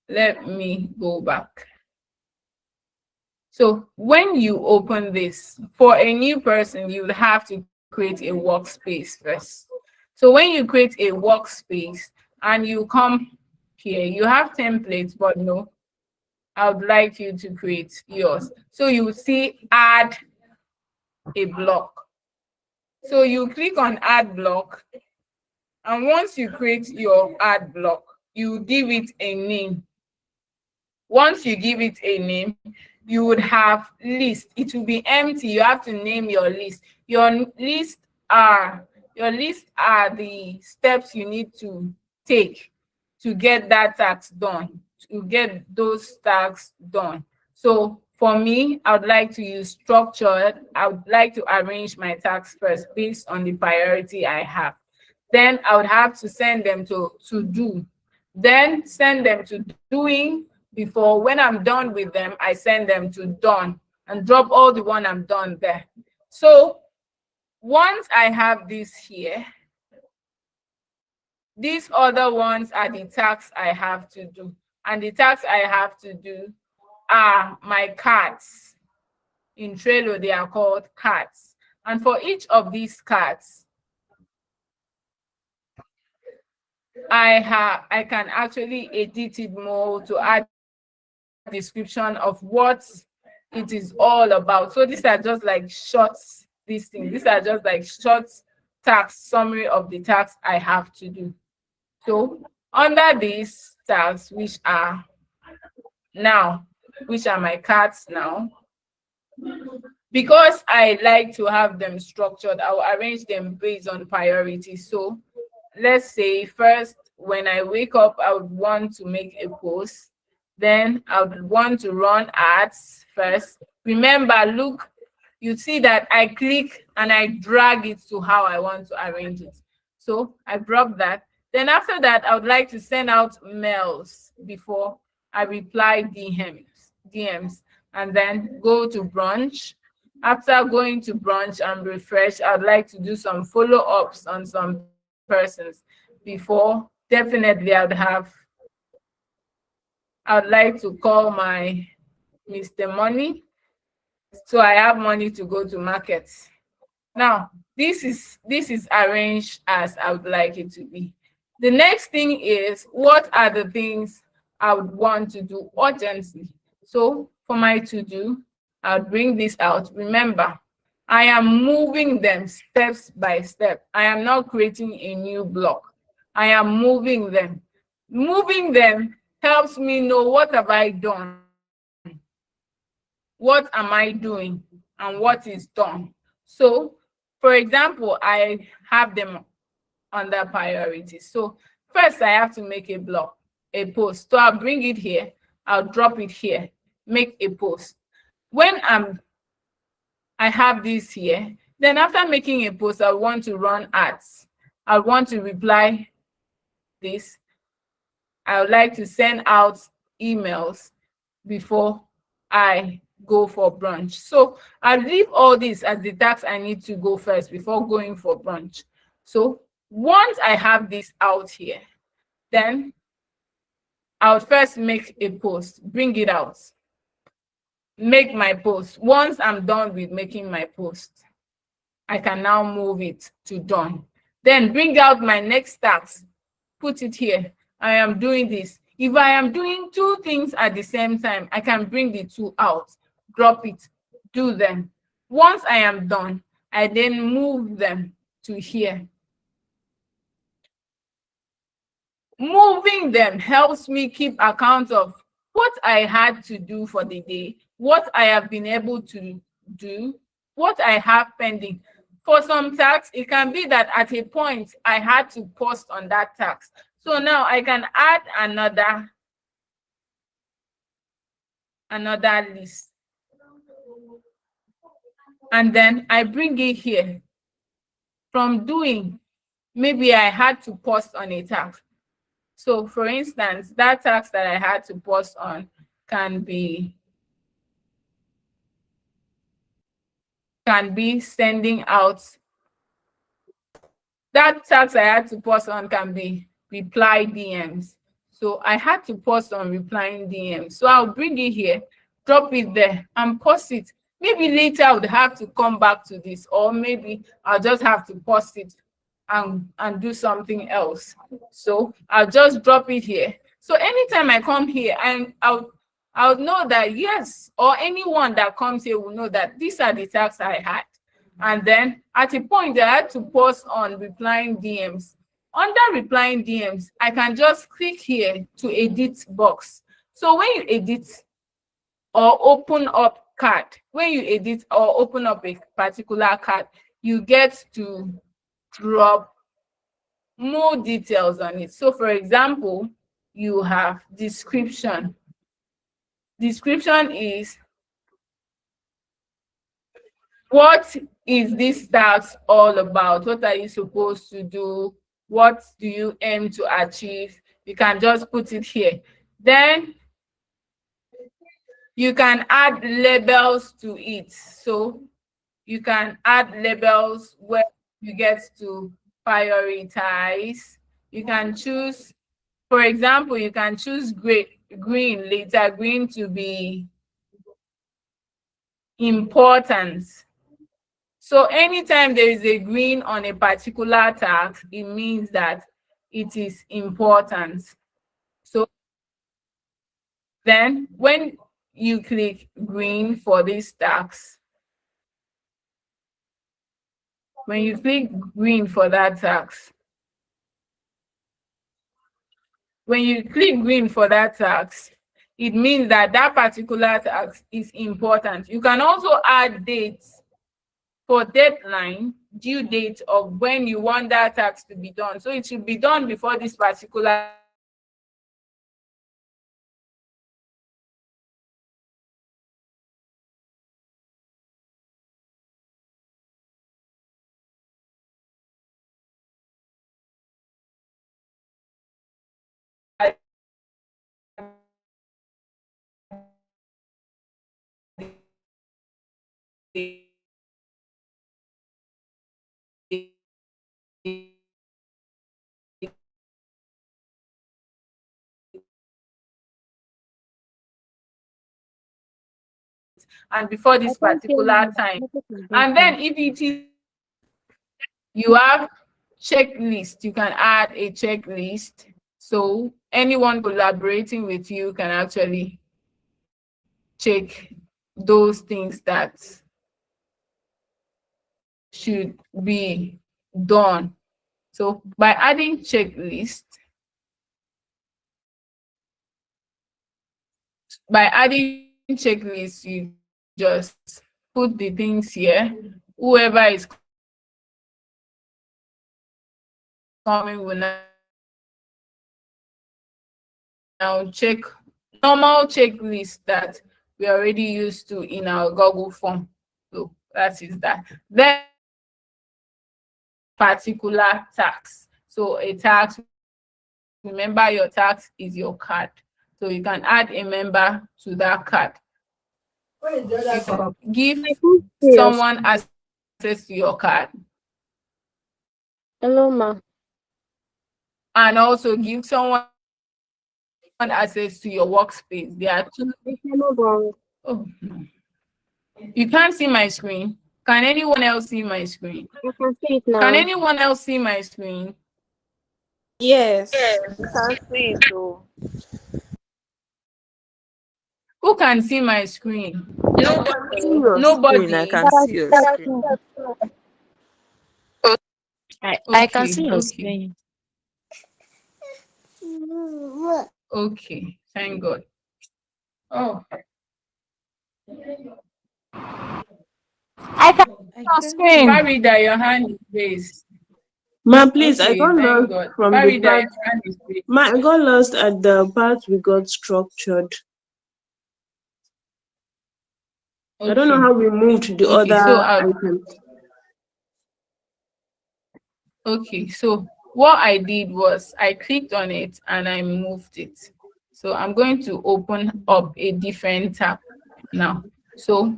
let me go back. So when you open this, for a new person, you would have to create a workspace first. So when you create a workspace and you come here, you have templates, but no, I would like you to create yours. So you will see add a block. So you click on add block, and once you create your add block, you give it a name. Once you give it a name, you would have list. It will be empty. You have to name your list. Your list are the steps you need to take to get that task done, to get those tasks done. So for me, I would like to use structured. I would like to arrange my tasks first based on the priority I have. Then I would have to send them to do. Then send them to doing. Before, when I'm done with them, I send them to done and drop all the one I'm done there. So once I have this here, these other ones are the tasks I have to do. And the tasks I have to do are my cards. In Trello, they are called cards. And for each of these cards, I can actually edit it more to add description of what it is all about. So these are just like short these are just like short task summary of the tasks I have to do. So under these tasks, which are my cards now, because I like to have them structured, I will arrange them based on priority. So let's say first, when I wake up, I would want to make a post. Then I would want to run ads first. Remember, look, you see that I click and I drag it to how I want to arrange it. So I drop that. Then after that, I would like to send out mails before I reply DMs, and then go to brunch. After going to brunch and refresh, I'd like to do some follow-ups on some persons before definitely I would like to call my Mr. Money, so I have money to go to market. Now, this is arranged as I would like it to be. The next thing is, what are the things I would want to do urgently? So for my to do, I would bring this out. Remember, I am moving them steps by step. I am not creating a new block. I am moving them. Moving them helps me know what have I done, what am I doing, and what is done. So, for example, I have them under priority. So first I have to make a block, a post. So I'll bring it here, I'll drop it here, make a post. When I have this here, then after making a post, I want to run ads. I want to reply this. I would like to send out emails before I go for brunch. So I leave all this as the tasks I need to go first before going for brunch. So once I have this out here, then I would first make a post, bring it out, make my post. Once I'm done with making my post, I can now move it to done. Then bring out my next task, put it here. I am doing this. If I am doing two things at the same time, I can bring the two out, drop it, do them. Once I am done, I then move them to here. Moving them helps me keep account of what I had to do for the day, what I have been able to do, what I have pending. For some tasks, it can be that at a point I had to post on that task. So now I can add another list. And then I bring it here. From doing, maybe I had to post on a task. So for instance, that task that I had to post on can be sending out. That task I had to post on can be reply DMs. So I had to post on replying DMs. So I'll bring it here, drop it there, and post it. Maybe later I would have to come back to this, or maybe I'll just have to post it and do something else. So I'll just drop it here. So anytime I come here, and I'll know that yes, or anyone that comes here will know that these are the tasks I had. And then at a point, I had to pause on replying DMs. Under replying DMs, I can just click here to edit box. So when you edit or open up card, when you edit or open up a particular card, you get to drop more details on it. So for example, you have description. Description is, what is this task all about? What are you supposed to do? What do you aim to achieve? You can just put it here. Then you can add labels to it. So you can add labels where you get to prioritize. You can choose, for example, you can choose green, later green to be important. So anytime there is a green on a particular task, it means that it is important. So then when you click green for this task, when you click green for that task, when you click green for that task, it means that that particular task is important. You can also add dates for deadline, due date of when you want that task to be done. So it should be done before this particular and before this particular time. And then if it is you have checklist, you can add a checklist. So anyone collaborating with you can actually check those things that should be done. So by adding checklist, you just put the things here. Whoever is coming will now check normal checklist that we already used to in our Google form. So that is that. Then particular tax. So a tax, remember your tax is your card. So you can add a member to that card. You can give someone access to your card. Hello, ma. And also give someone access to your workspace. There are two. Oh, you can't see my screen. Can anyone else see my screen? I can see it now. Can anyone else see my screen? Yes. You can see it too. Who can see my screen? Nobody. I can see your screen. I can see your screen. Okay, thank God. Oh. I can see your screen. Farida, your hand is raised. Ma, please, I Okay, got thank lost God. from the Farida, part. your hand is raised. Ma, I got lost at the part we got structured. I don't know how we moved to the Okay, other so items. okay, so what I did was I clicked on it and I moved it. So I'm going to open up a different tab now. So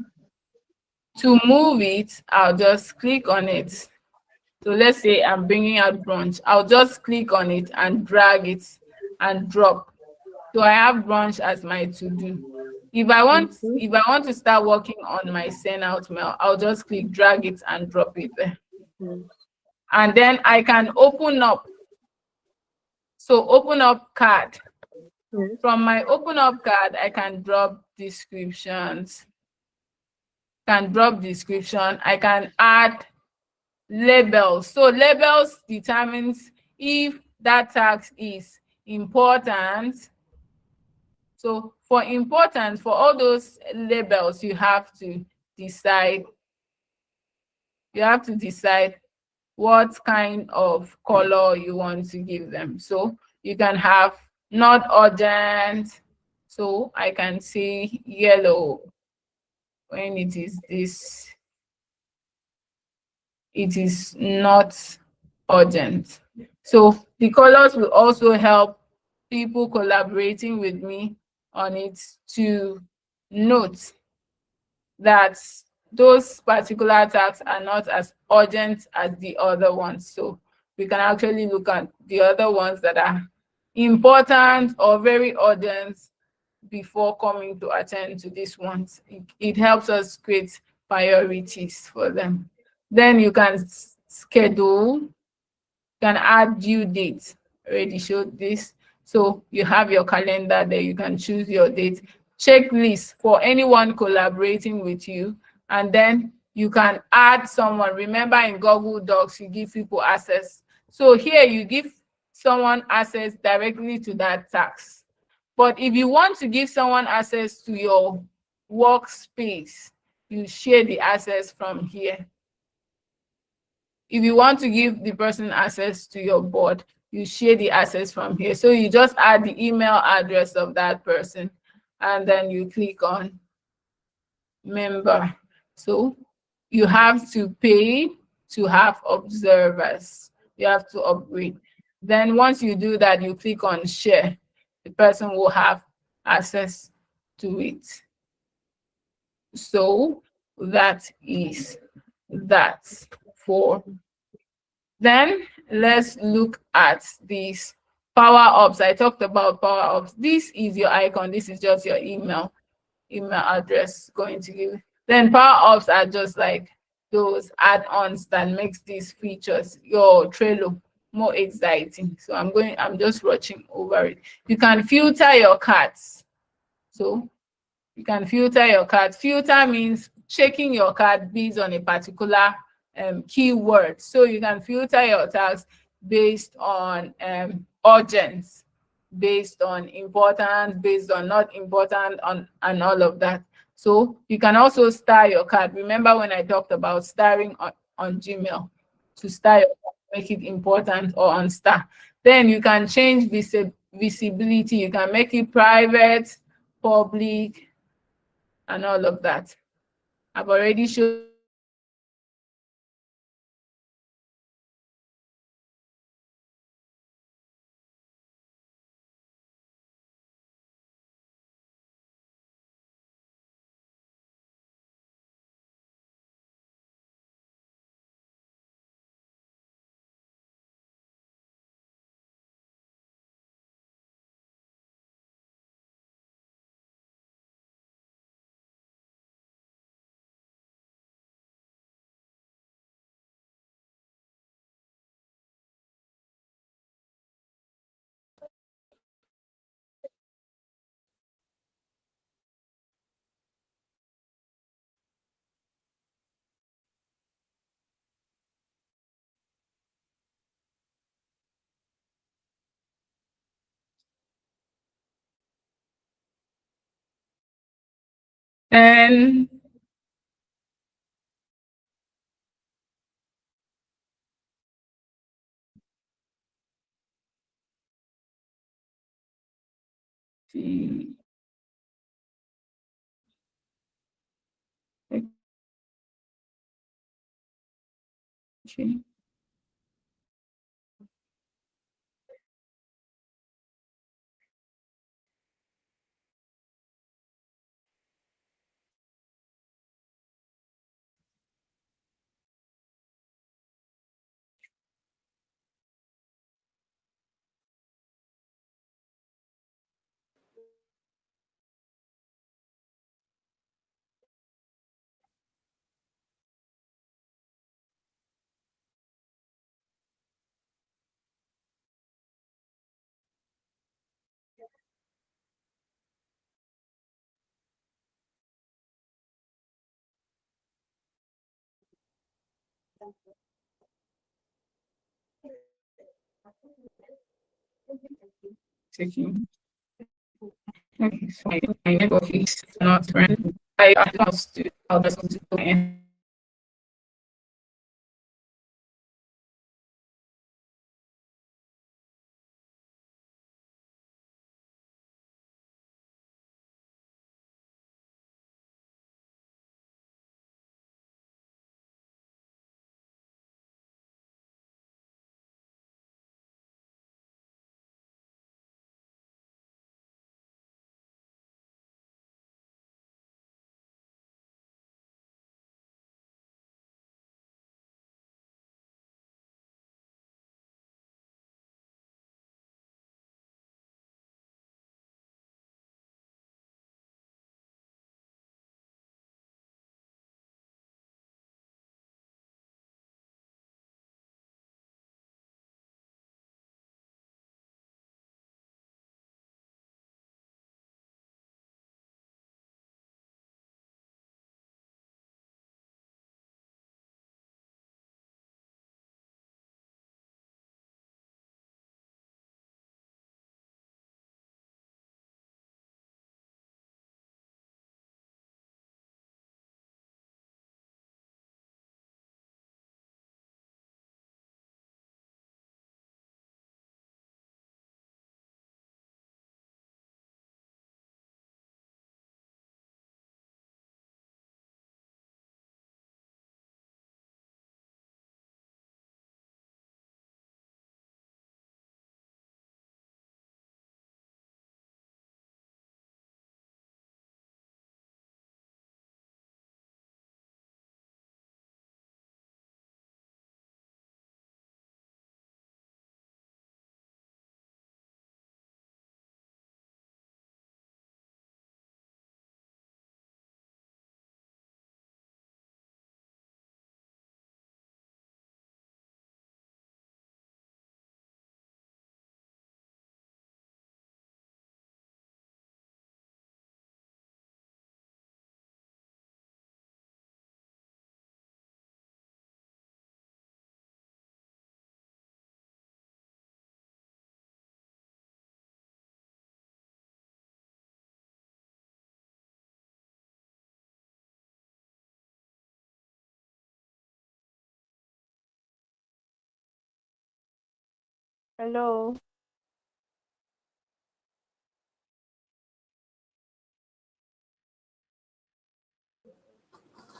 to move it, I'll just click on it. So let's say I'm bringing out brunch. I'll just click on it and drag it and drop. So I have brunch as my to-do. If I want to start working on my send out mail, I'll just click, drag it and drop it there. And then I can open up. So open up card. From my open up card, I can drop descriptions. I can add labels. So labels determines if that task is important. So for important, for all those labels, you have to decide what kind of color you want to give them. So you can have not urgent. So I can say yellow when it is this. It is not urgent. So the colors will also help people collaborating with me on it to note that those particular tasks are not as urgent as the other ones. So we can actually look at the other ones that are important or very urgent before coming to attend to these ones. It helps us create priorities for them. Then you can schedule, can add due date. Already showed this. So you have your calendar there, you can choose your date. Checklist for anyone collaborating with you. And then you can add someone. Remember in Google Docs, you give people access. So here you give someone access directly to that task. But if you want to give someone access to your workspace, you share the access from here. If you want to give the person access to your board, you share the access from here. So you just add the email address of that person and then you click on member. So you have to pay to have observers. You have to upgrade. Then once you do that, you click on share. The person will have access to it. So that is that for. Then let's look at these power ups. I talked about power ups. This is your icon. This is just your email. email address going to give. Then power ups are just like those add-ons that makes these features, your Trello, more exciting. So I'm just rushing over it. You can filter your cards. So you can filter your card. Filter means checking your card based on a particular keyword. So you can filter your tags based on urgence, based on important, based on not important, and all of that. So you can also star your card. Remember when I talked about starring on Gmail, to star your card, make it important or on star. Then you can change visibility. You can make it private, public, and all of that. I've already shown and the okay. Taking okay, so my network is not running. I lost to I'll just go to Hello.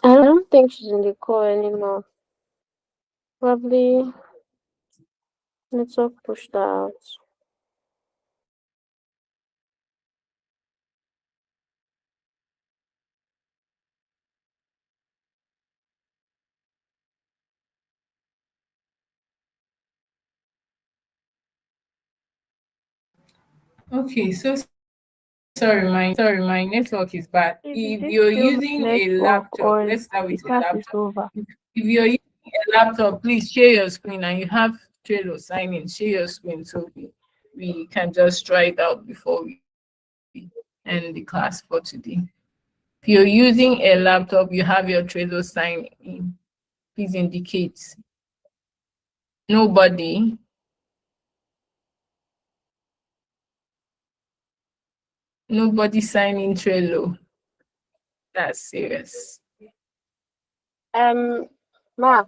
I don't think she's in the call anymore. Probably network pushed her out. Okay, so sorry, my network is bad. Is If this you're still using a network laptop, or let's start the with a class is laptop. over? If you're using a laptop, please share your screen and you have Trello sign in, share your screen so we can just try it out before we end the class for today. If you're using a laptop, you have your Trello sign in. Please indicate. Nobody. Nobody sign in Trello. That's serious. Um, Ma,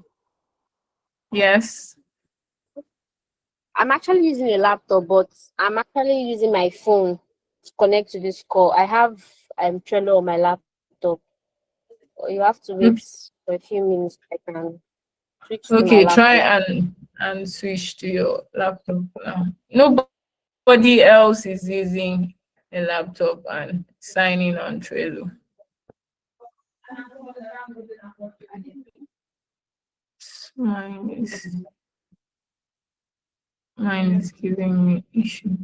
Yes. I'm actually using a laptop, but I'm actually using my phone to connect to this call. I have Trello on my laptop. You have to wait for a few minutes. I can switch to my Okay, try laptop. and switch to your laptop now. Nobody else is using a laptop and signing on Trello. Mine is mine is giving me issue.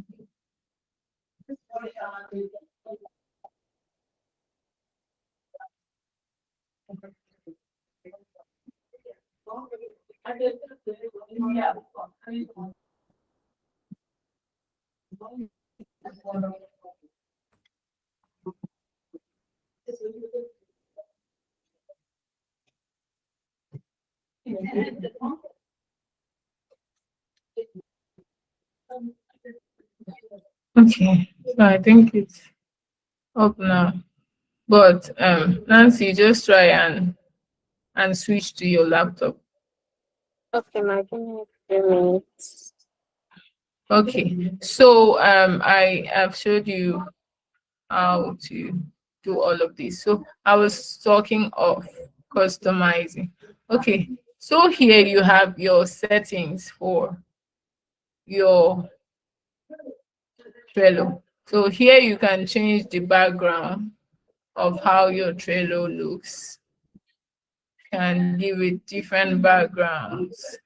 Okay, so I think it's up now. But Nancy, just try and switch to your laptop. Okay, ma, give me a few minutes. Okay, so I have showed you how to do all of this. So I was talking of customizing. Okay, so here you have your settings for your Trello. So here you can change the background of how your Trello looks. Can give it different backgrounds.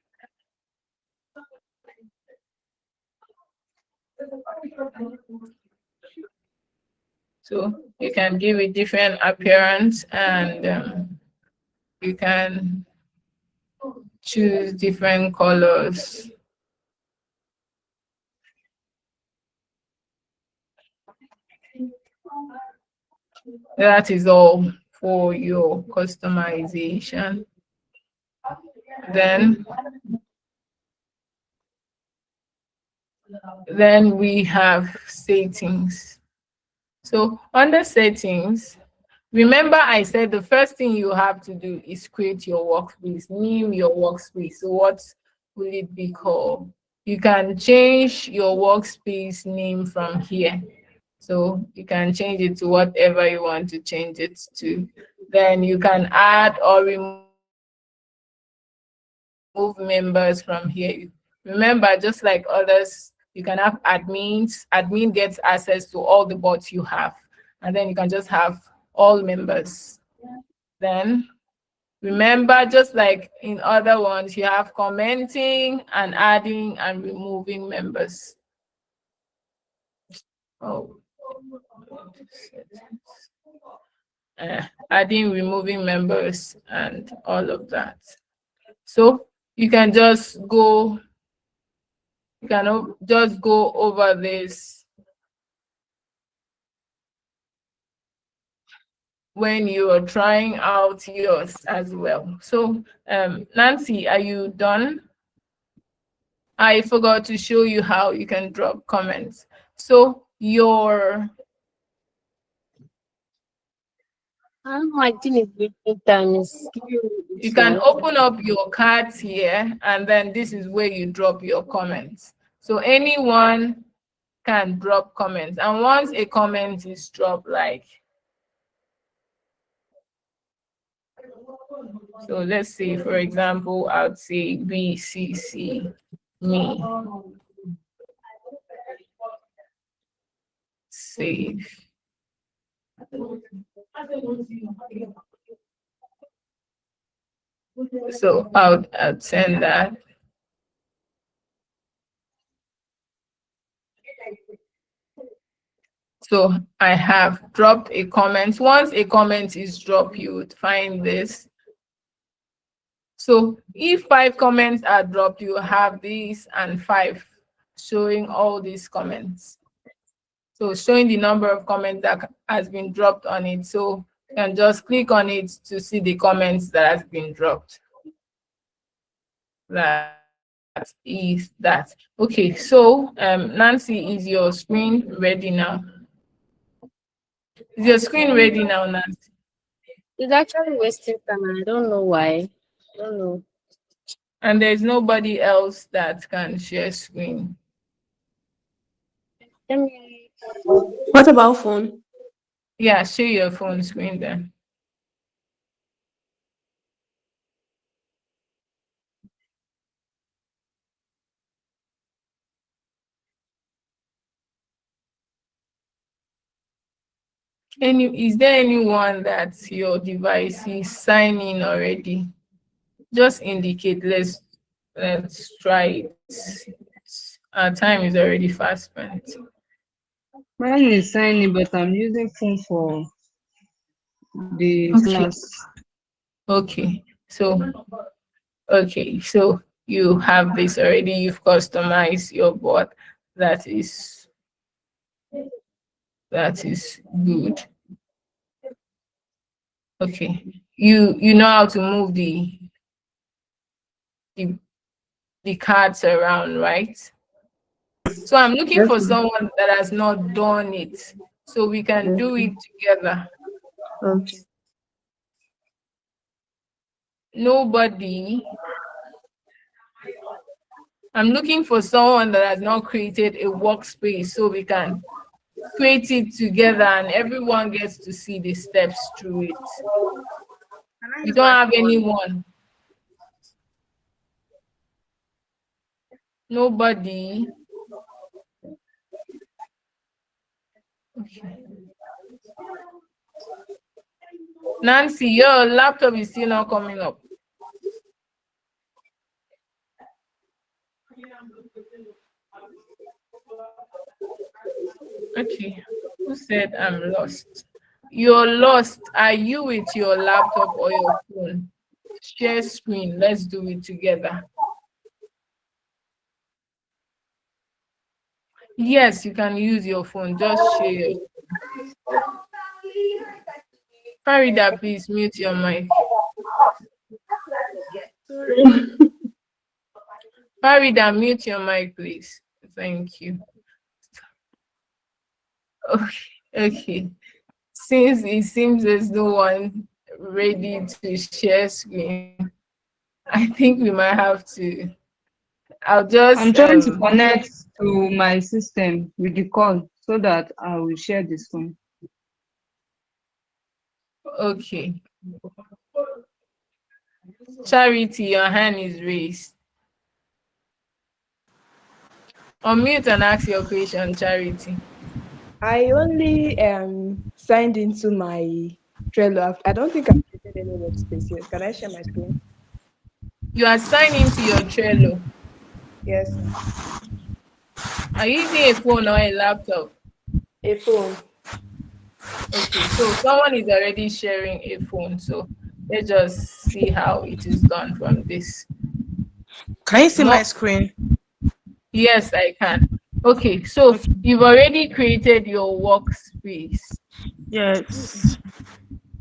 So you can give it different appearance and you can choose different colors. That is all for your customization. Then we have settings. So under settings, remember I said the first thing you have to do is create your workspace, name your workspace. So what will it be called? You can change your workspace name from here. So you can change it to whatever you want to change it to. Then you can add or remove members from here. Remember, just like others, you can have admins. Admin gets access to all the bots you have. And then you can just have all members. Then remember, just like in other ones, you have commenting and adding and removing members. Oh, adding, removing members, and all of that. So you can just go, just go over this when you are trying out yours as well. So Nancy, are you done? I forgot to show you how you can drop comments. So I think it's good times. you can open up your cards here, and then this is where you drop your comments. So anyone can drop comments. And once a comment is dropped, like, so let's say, for example, I would say BCC me. Save. So I'd send that. So I have dropped a comment. Once a comment is dropped, you would find this. So if 5 comments are dropped, you have these and 5 showing all these comments. So showing the number of comments that has been dropped on it. So you can just click on it to see the comments that has been dropped. That is that. Okay, so Nancy, is your screen ready now? Is your screen ready now, Nancy? It's actually wasting time. I don't know why. I don't know. And there's nobody else that can share screen. Let me. What about phone? Yeah, share your phone screen then. Is there anyone that your device is signing already? Just indicate. Let's try it. Our time is already fast spent. Mine is signing, but I'm using phone for the Okay. class. Okay. So you have this already. You've customized your board. That is good. Okay. You know how to move the the cards around, right? So I'm looking Yes, for ma'am. someone that has not done it, so we can Yes, do it ma'am. together. Okay. Nobody. I'm looking for someone that has not created a workspace, so we can create it together and everyone gets to see the steps through it. Can I We use don't my have phone? anyone. Nobody. Okay. Nancy, your laptop is still not coming up. Okay. Who said I'm lost? You're lost. Are you with your laptop or your phone? Share screen. Let's do it together. Yes, you can use your phone. Just share. Farida, please mute your mic. Farida, mute your mic, please. Thank you. Okay. Since it seems there's no one ready to share screen, I think we might have to. I'll I'm just trying to connect to my system with the call so that I will share this phone. okay. Charity, your hand is raised. Unmute and ask your question, Charity. I only signed into my Trello. I don't think I've created any workspace yet. Can I share my screen? You are signing to your Trello. Yes, Are you using a phone or a laptop? a phone. Okay, so someone is already sharing a phone. So let's just see how it is done from this. Can you see my More, screen? yes, I can. Okay, so Okay. you've already created your workspace. Yes.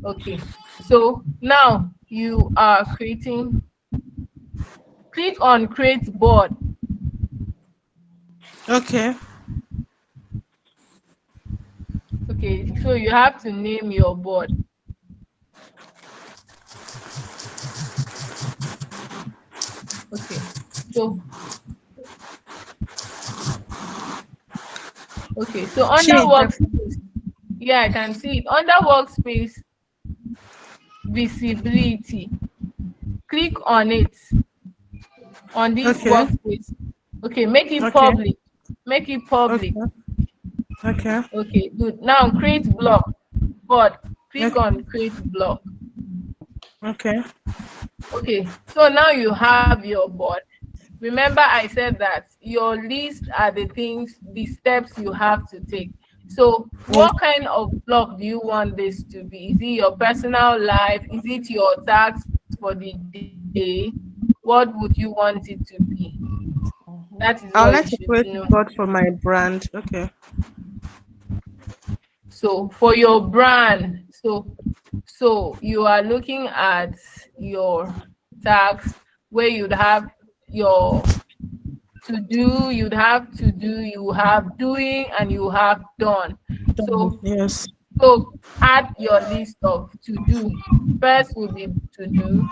Okay, so now you are creating, click on create board. Okay. Okay, so you have to name your board. Okay, so Okay, so under She-inTech. workspace, yeah, I can see it. Under workspace visibility, click on it, on this Okay. workspace. Okay, make it Okay. public. Make it public. Okay. Okay. Okay, good. Now create block. Board. Click Okay. on create block. Okay. Okay, so now you have your board. Remember, I said that your list are the things, the steps you have to take. So, Yes. what kind of block do you want this to be? Is it your personal life? Is it your tasks for the day? What would you want it to be? That is I would what like you to should create a know. board for my brand. Okay. So, for your brand, so you are looking at your tasks where you'd have your to do, you'd have to do, you have doing, and you have done. So Yes. so add your list of to do. First will be to do,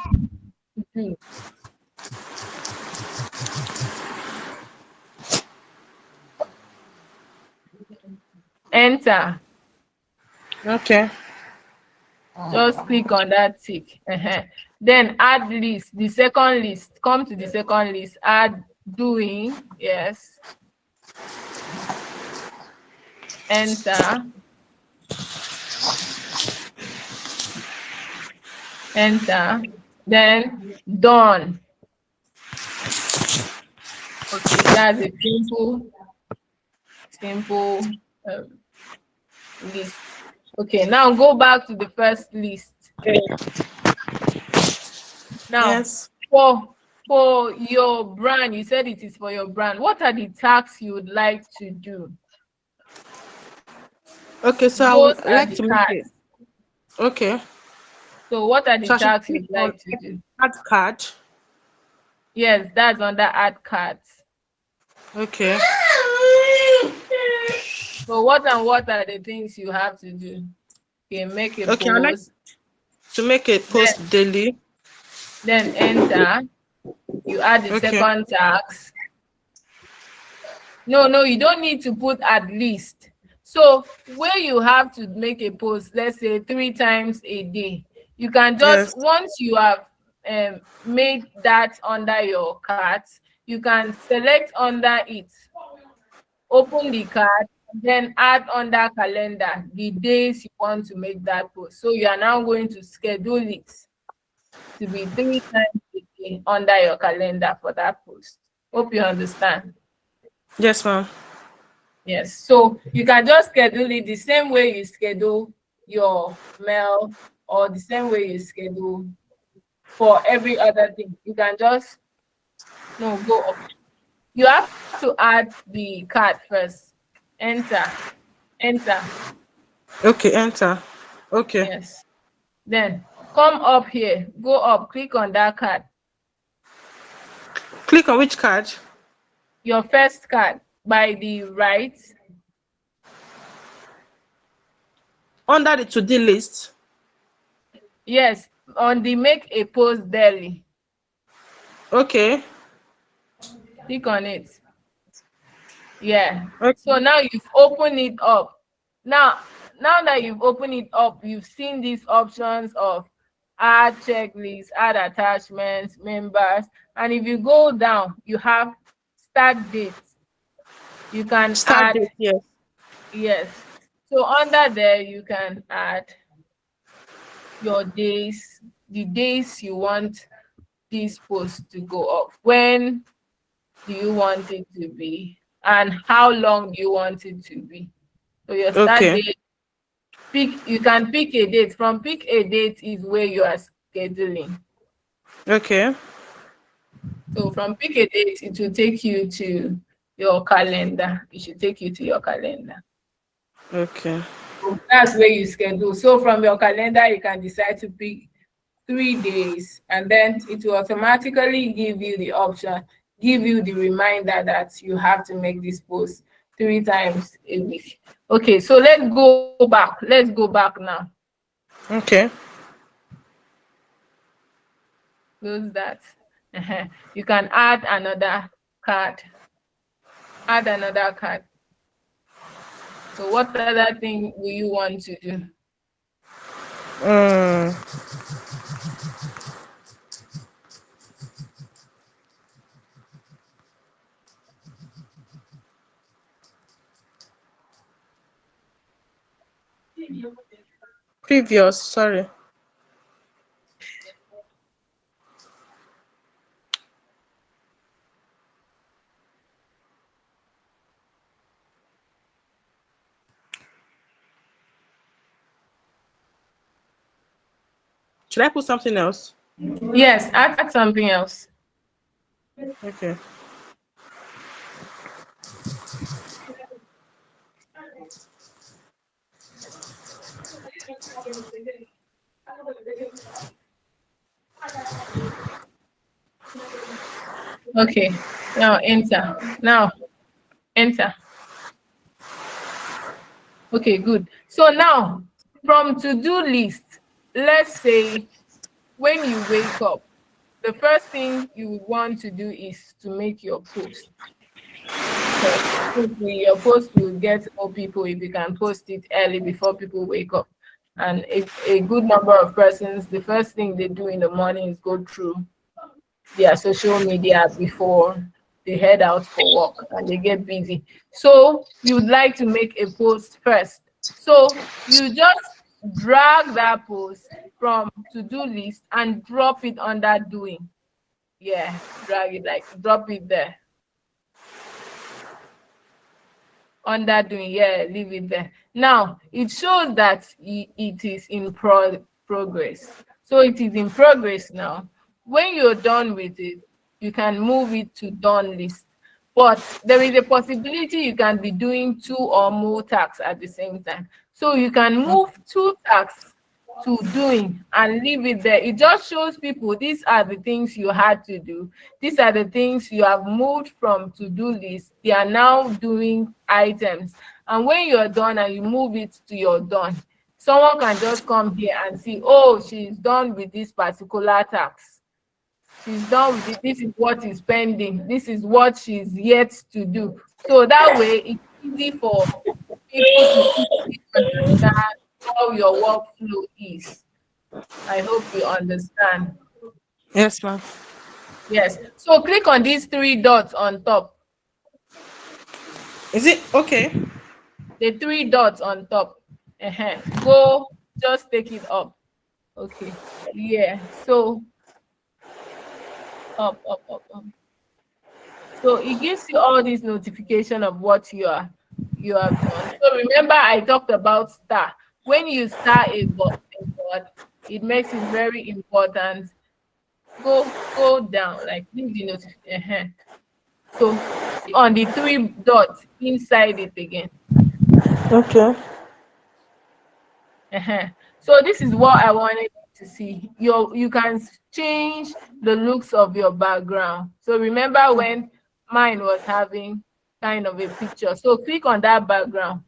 to do. Enter. Okay. Just click on that tick. Then add list. The second list. Come to the second list. Add doing. Yes. Enter. Enter. Then done. Okay, that's a simple um, list. Okay, now go back to the first list. Now, Yes. for your brand, you said it is for your brand. What are the tasks you would like to do? Okay, so I Those would are like the to make it. tasks. Okay. So, what are the So I should tasks click you'd on like to do? add card. Yes, that's under add cards. Okay. So, what are the things you have to do? Okay, make a Okay, I like post. to make a post Then, daily. then enter. You add the Okay. second task. No, you don't need to put at least. So where you have to make a post, let's say 3 times a day, you can just, Yes. once you have made that under your cart, you can select under it, open the card, then add under calendar the days you want to make that post. So you are now going to schedule it to be 3 times a day under your calendar for that post. Hope you understand. Yes, ma'am. Yes, so you can just schedule it the same way you schedule your mail, or the same way you schedule for every other thing. You can just go up. You have to add the card first. Enter. Okay, enter. Okay. Yes. Then come up here. Go up. Click on that card. Click on which card? Your first card by the right. Under the to-do list. Yes, on the make a post daily. Okay. Click on it. Yeah. Okay. So now you've opened it up. Now that you've opened it up, you've seen these options of add checklist, add attachments, members, and if you go down, you have start dates. You can Start add, date, yes. yes. So under there, you can add your days, the days you want this post to go up. When do you want it to be? And how long do you want it to be? So your start Okay. date, you can pick a date. From pick a date is where you are scheduling. Okay. So from pick a date, it will take you to your calendar. It should take you to your calendar. Okay. So that's where you schedule. So from your calendar, you can decide to pick 3 days, and then it will automatically give you the option, give you the reminder that you have to make this post 3 times a week. Okay, so let's go back. Let's go back now. Okay. Close that. You can add another card. Add another card. So what other thing will you want to do? Mm, previous, sorry. Should I put something else? Yes, add something else. Okay. Okay. Now enter. Now enter. Okay, good. So now from to-do list, let's say when you wake up, the first thing you want to do is to make your post. Because hopefully your post will get more people if you can post it early before people wake up. And a good number of persons, the first thing they do in the morning is go through their social media before they head out for work and they get busy. So you'd like to make a post first. So you just drag that post from to-do list and drop it under doing. Yeah, drag it, like drop it there. Under doing, yeah, leave it there. Now it shows that it is in progress. So it is in progress now. When you're done with it, you can move it to done list. But there is a possibility you can be doing two or more tasks at the same time. So you can move two tasks to doing and leave it there. It just shows people these are the things you had to do. These are the things you have moved from to-do list. They are now doing items. And when you're done and you move it to your done, someone can just come here and see, oh, she's done with this particular task. She's done with it. This is what is pending. This is what she's yet to do. So that way it's easy for people to easily understand how your workflow is. I hope you understand. Yes, ma'am. Yes. So click on these three dots on top. Is it okay? The three dots on top. Go, just take it up. Okay. Yeah. So up. So it gives you all this notification of what you have done. So remember I talked about star. When you star a board, it makes it very important. Go down, like leave the notification. So on the three dots inside it again. Okay. So this is what I wanted you to see. You can change the looks of your background. So remember when mine was having kind of a picture. So click on that background.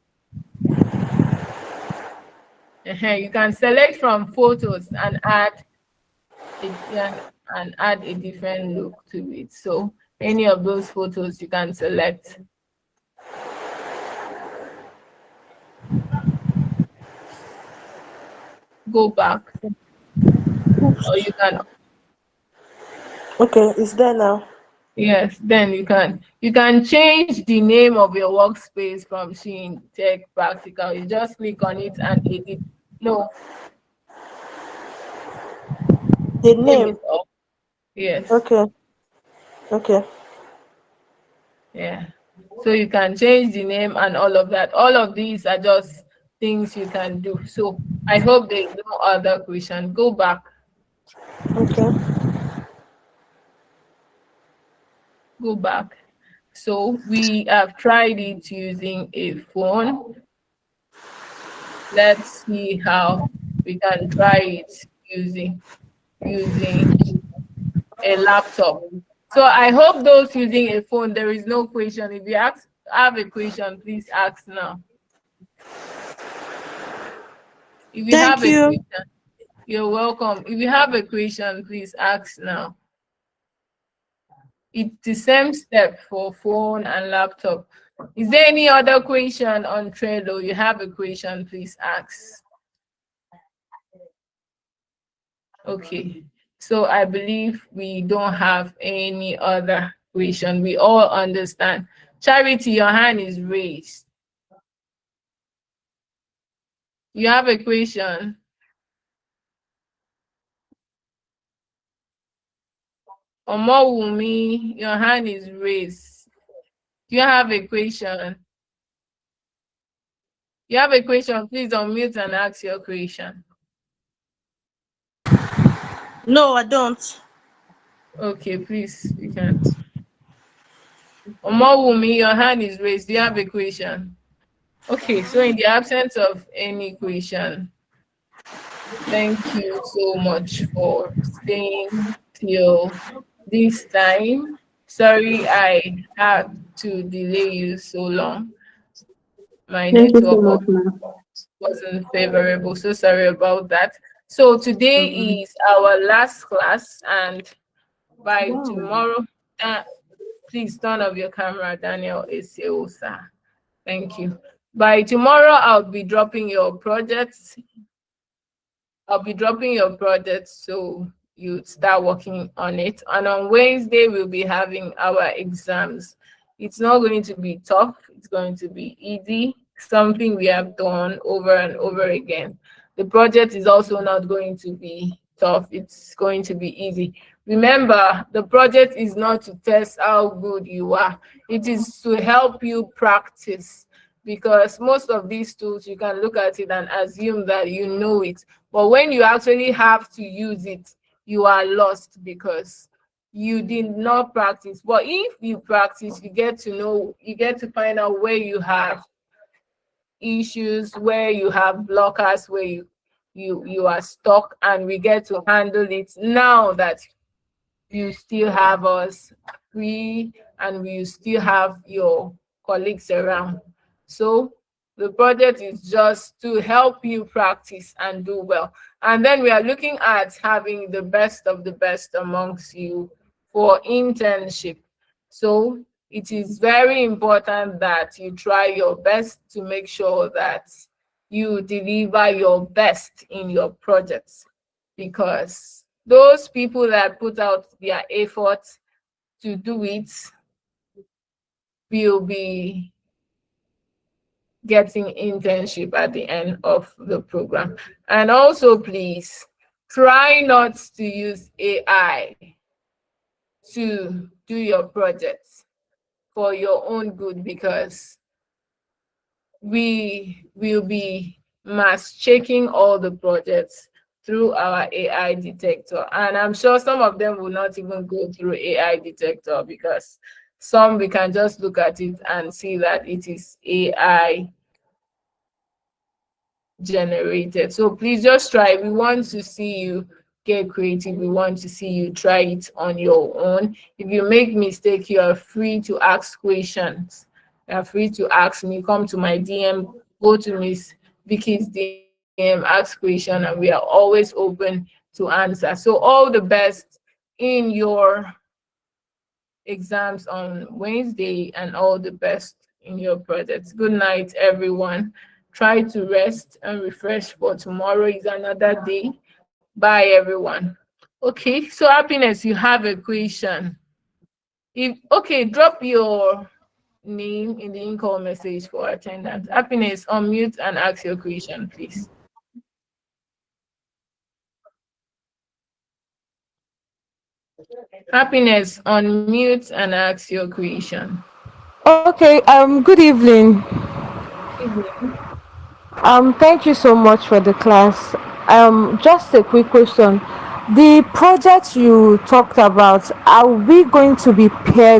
You can select from photos and add a different look to it. So any of those photos you can select. Go back, or you can. Okay, it's there now. Yes, then you can change the name of your workspace from She-inTech Practical. You just click on it and edit. No, The the name is name. up. Yes. Okay. Okay. Yeah. So you can change the name and all of that. All of these are just things you can do. So I hope there is no other question. Go back. Okay. Go back. So we have tried it using a phone. Let's see how we can try it using a laptop. So I hope those using a phone, there is no question. If you have a question, please ask now. If you have Thank a you. question, you're welcome. If you have a question, please ask now. It's the same step for phone and laptop. Is there any other question on Trello? You have a question, please ask. Okay. So I believe we don't have any other question. We all understand. Charity, your hand is raised. You have a question. Omowumi, your hand is raised. Do you have a question? You have a question, please unmute and ask your question. No, I don't. Okay, please, you can. Omowumi, your hand is raised. Do you have a question? Okay, so in the absence of any question, thank you so much for staying till this time. Sorry I had to delay you so long. My Thank you so network much, ma'am. wasn't favorable, so sorry about that. So today is our last class, and by Wow. tomorrow, uh, please turn off your camera, Daniel Eseosa. Thank you. By tomorrow, I'll be dropping your project so you start working on it. And on Wednesday, we'll be having our exams. It's not going to be tough, it's going to be easy, something we have done over and over again. The project is also not going to be tough, it's going to be easy. Remember, the project is not to test how good you are, it is to help you practice, because most of these tools you can look at it and assume that you know it, but when you actually have to use it, you are lost because you did not practice. But if you practice, you get to know, you get to find out where you have issues, where you have blockers, where you are stuck, and we get to handle it now that you still have us free and you still have your colleagues around. So the project is just to help you practice and do well. And then we are looking at having the best of the best amongst you for internship. So it is very important that you try your best to make sure that you deliver your best in your projects, because those people that put out their effort to do it will be getting internship at the end of the program. And also, please try not to use AI to do your projects for your own good, because we will be mass checking all the projects through our AI detector. And I'm sure some of them will not even go through AI detector, because some we can just look at it and see that it is AI generated. So please just try. We want to see you get creative. We want to see you try it on your own. If you make mistake, you are free to ask questions. You are free to ask me. Come to my DM, go to Miss Vicky's DM, ask question, and we are always open to answer. So all the best in your exams on Wednesday, and all the best in your projects. Good night, everyone. Try to rest and refresh, for tomorrow is another day. Bye, everyone. Okay, so Happiness, you have a question. If okay, drop your name in the in-call message for attendance. Happiness, unmute and ask your question, please. Happiness, unmute and ask your question. Okay, good evening. Evening. Thank you so much for the class. Just a quick question. The project you talked about, are we going to be paired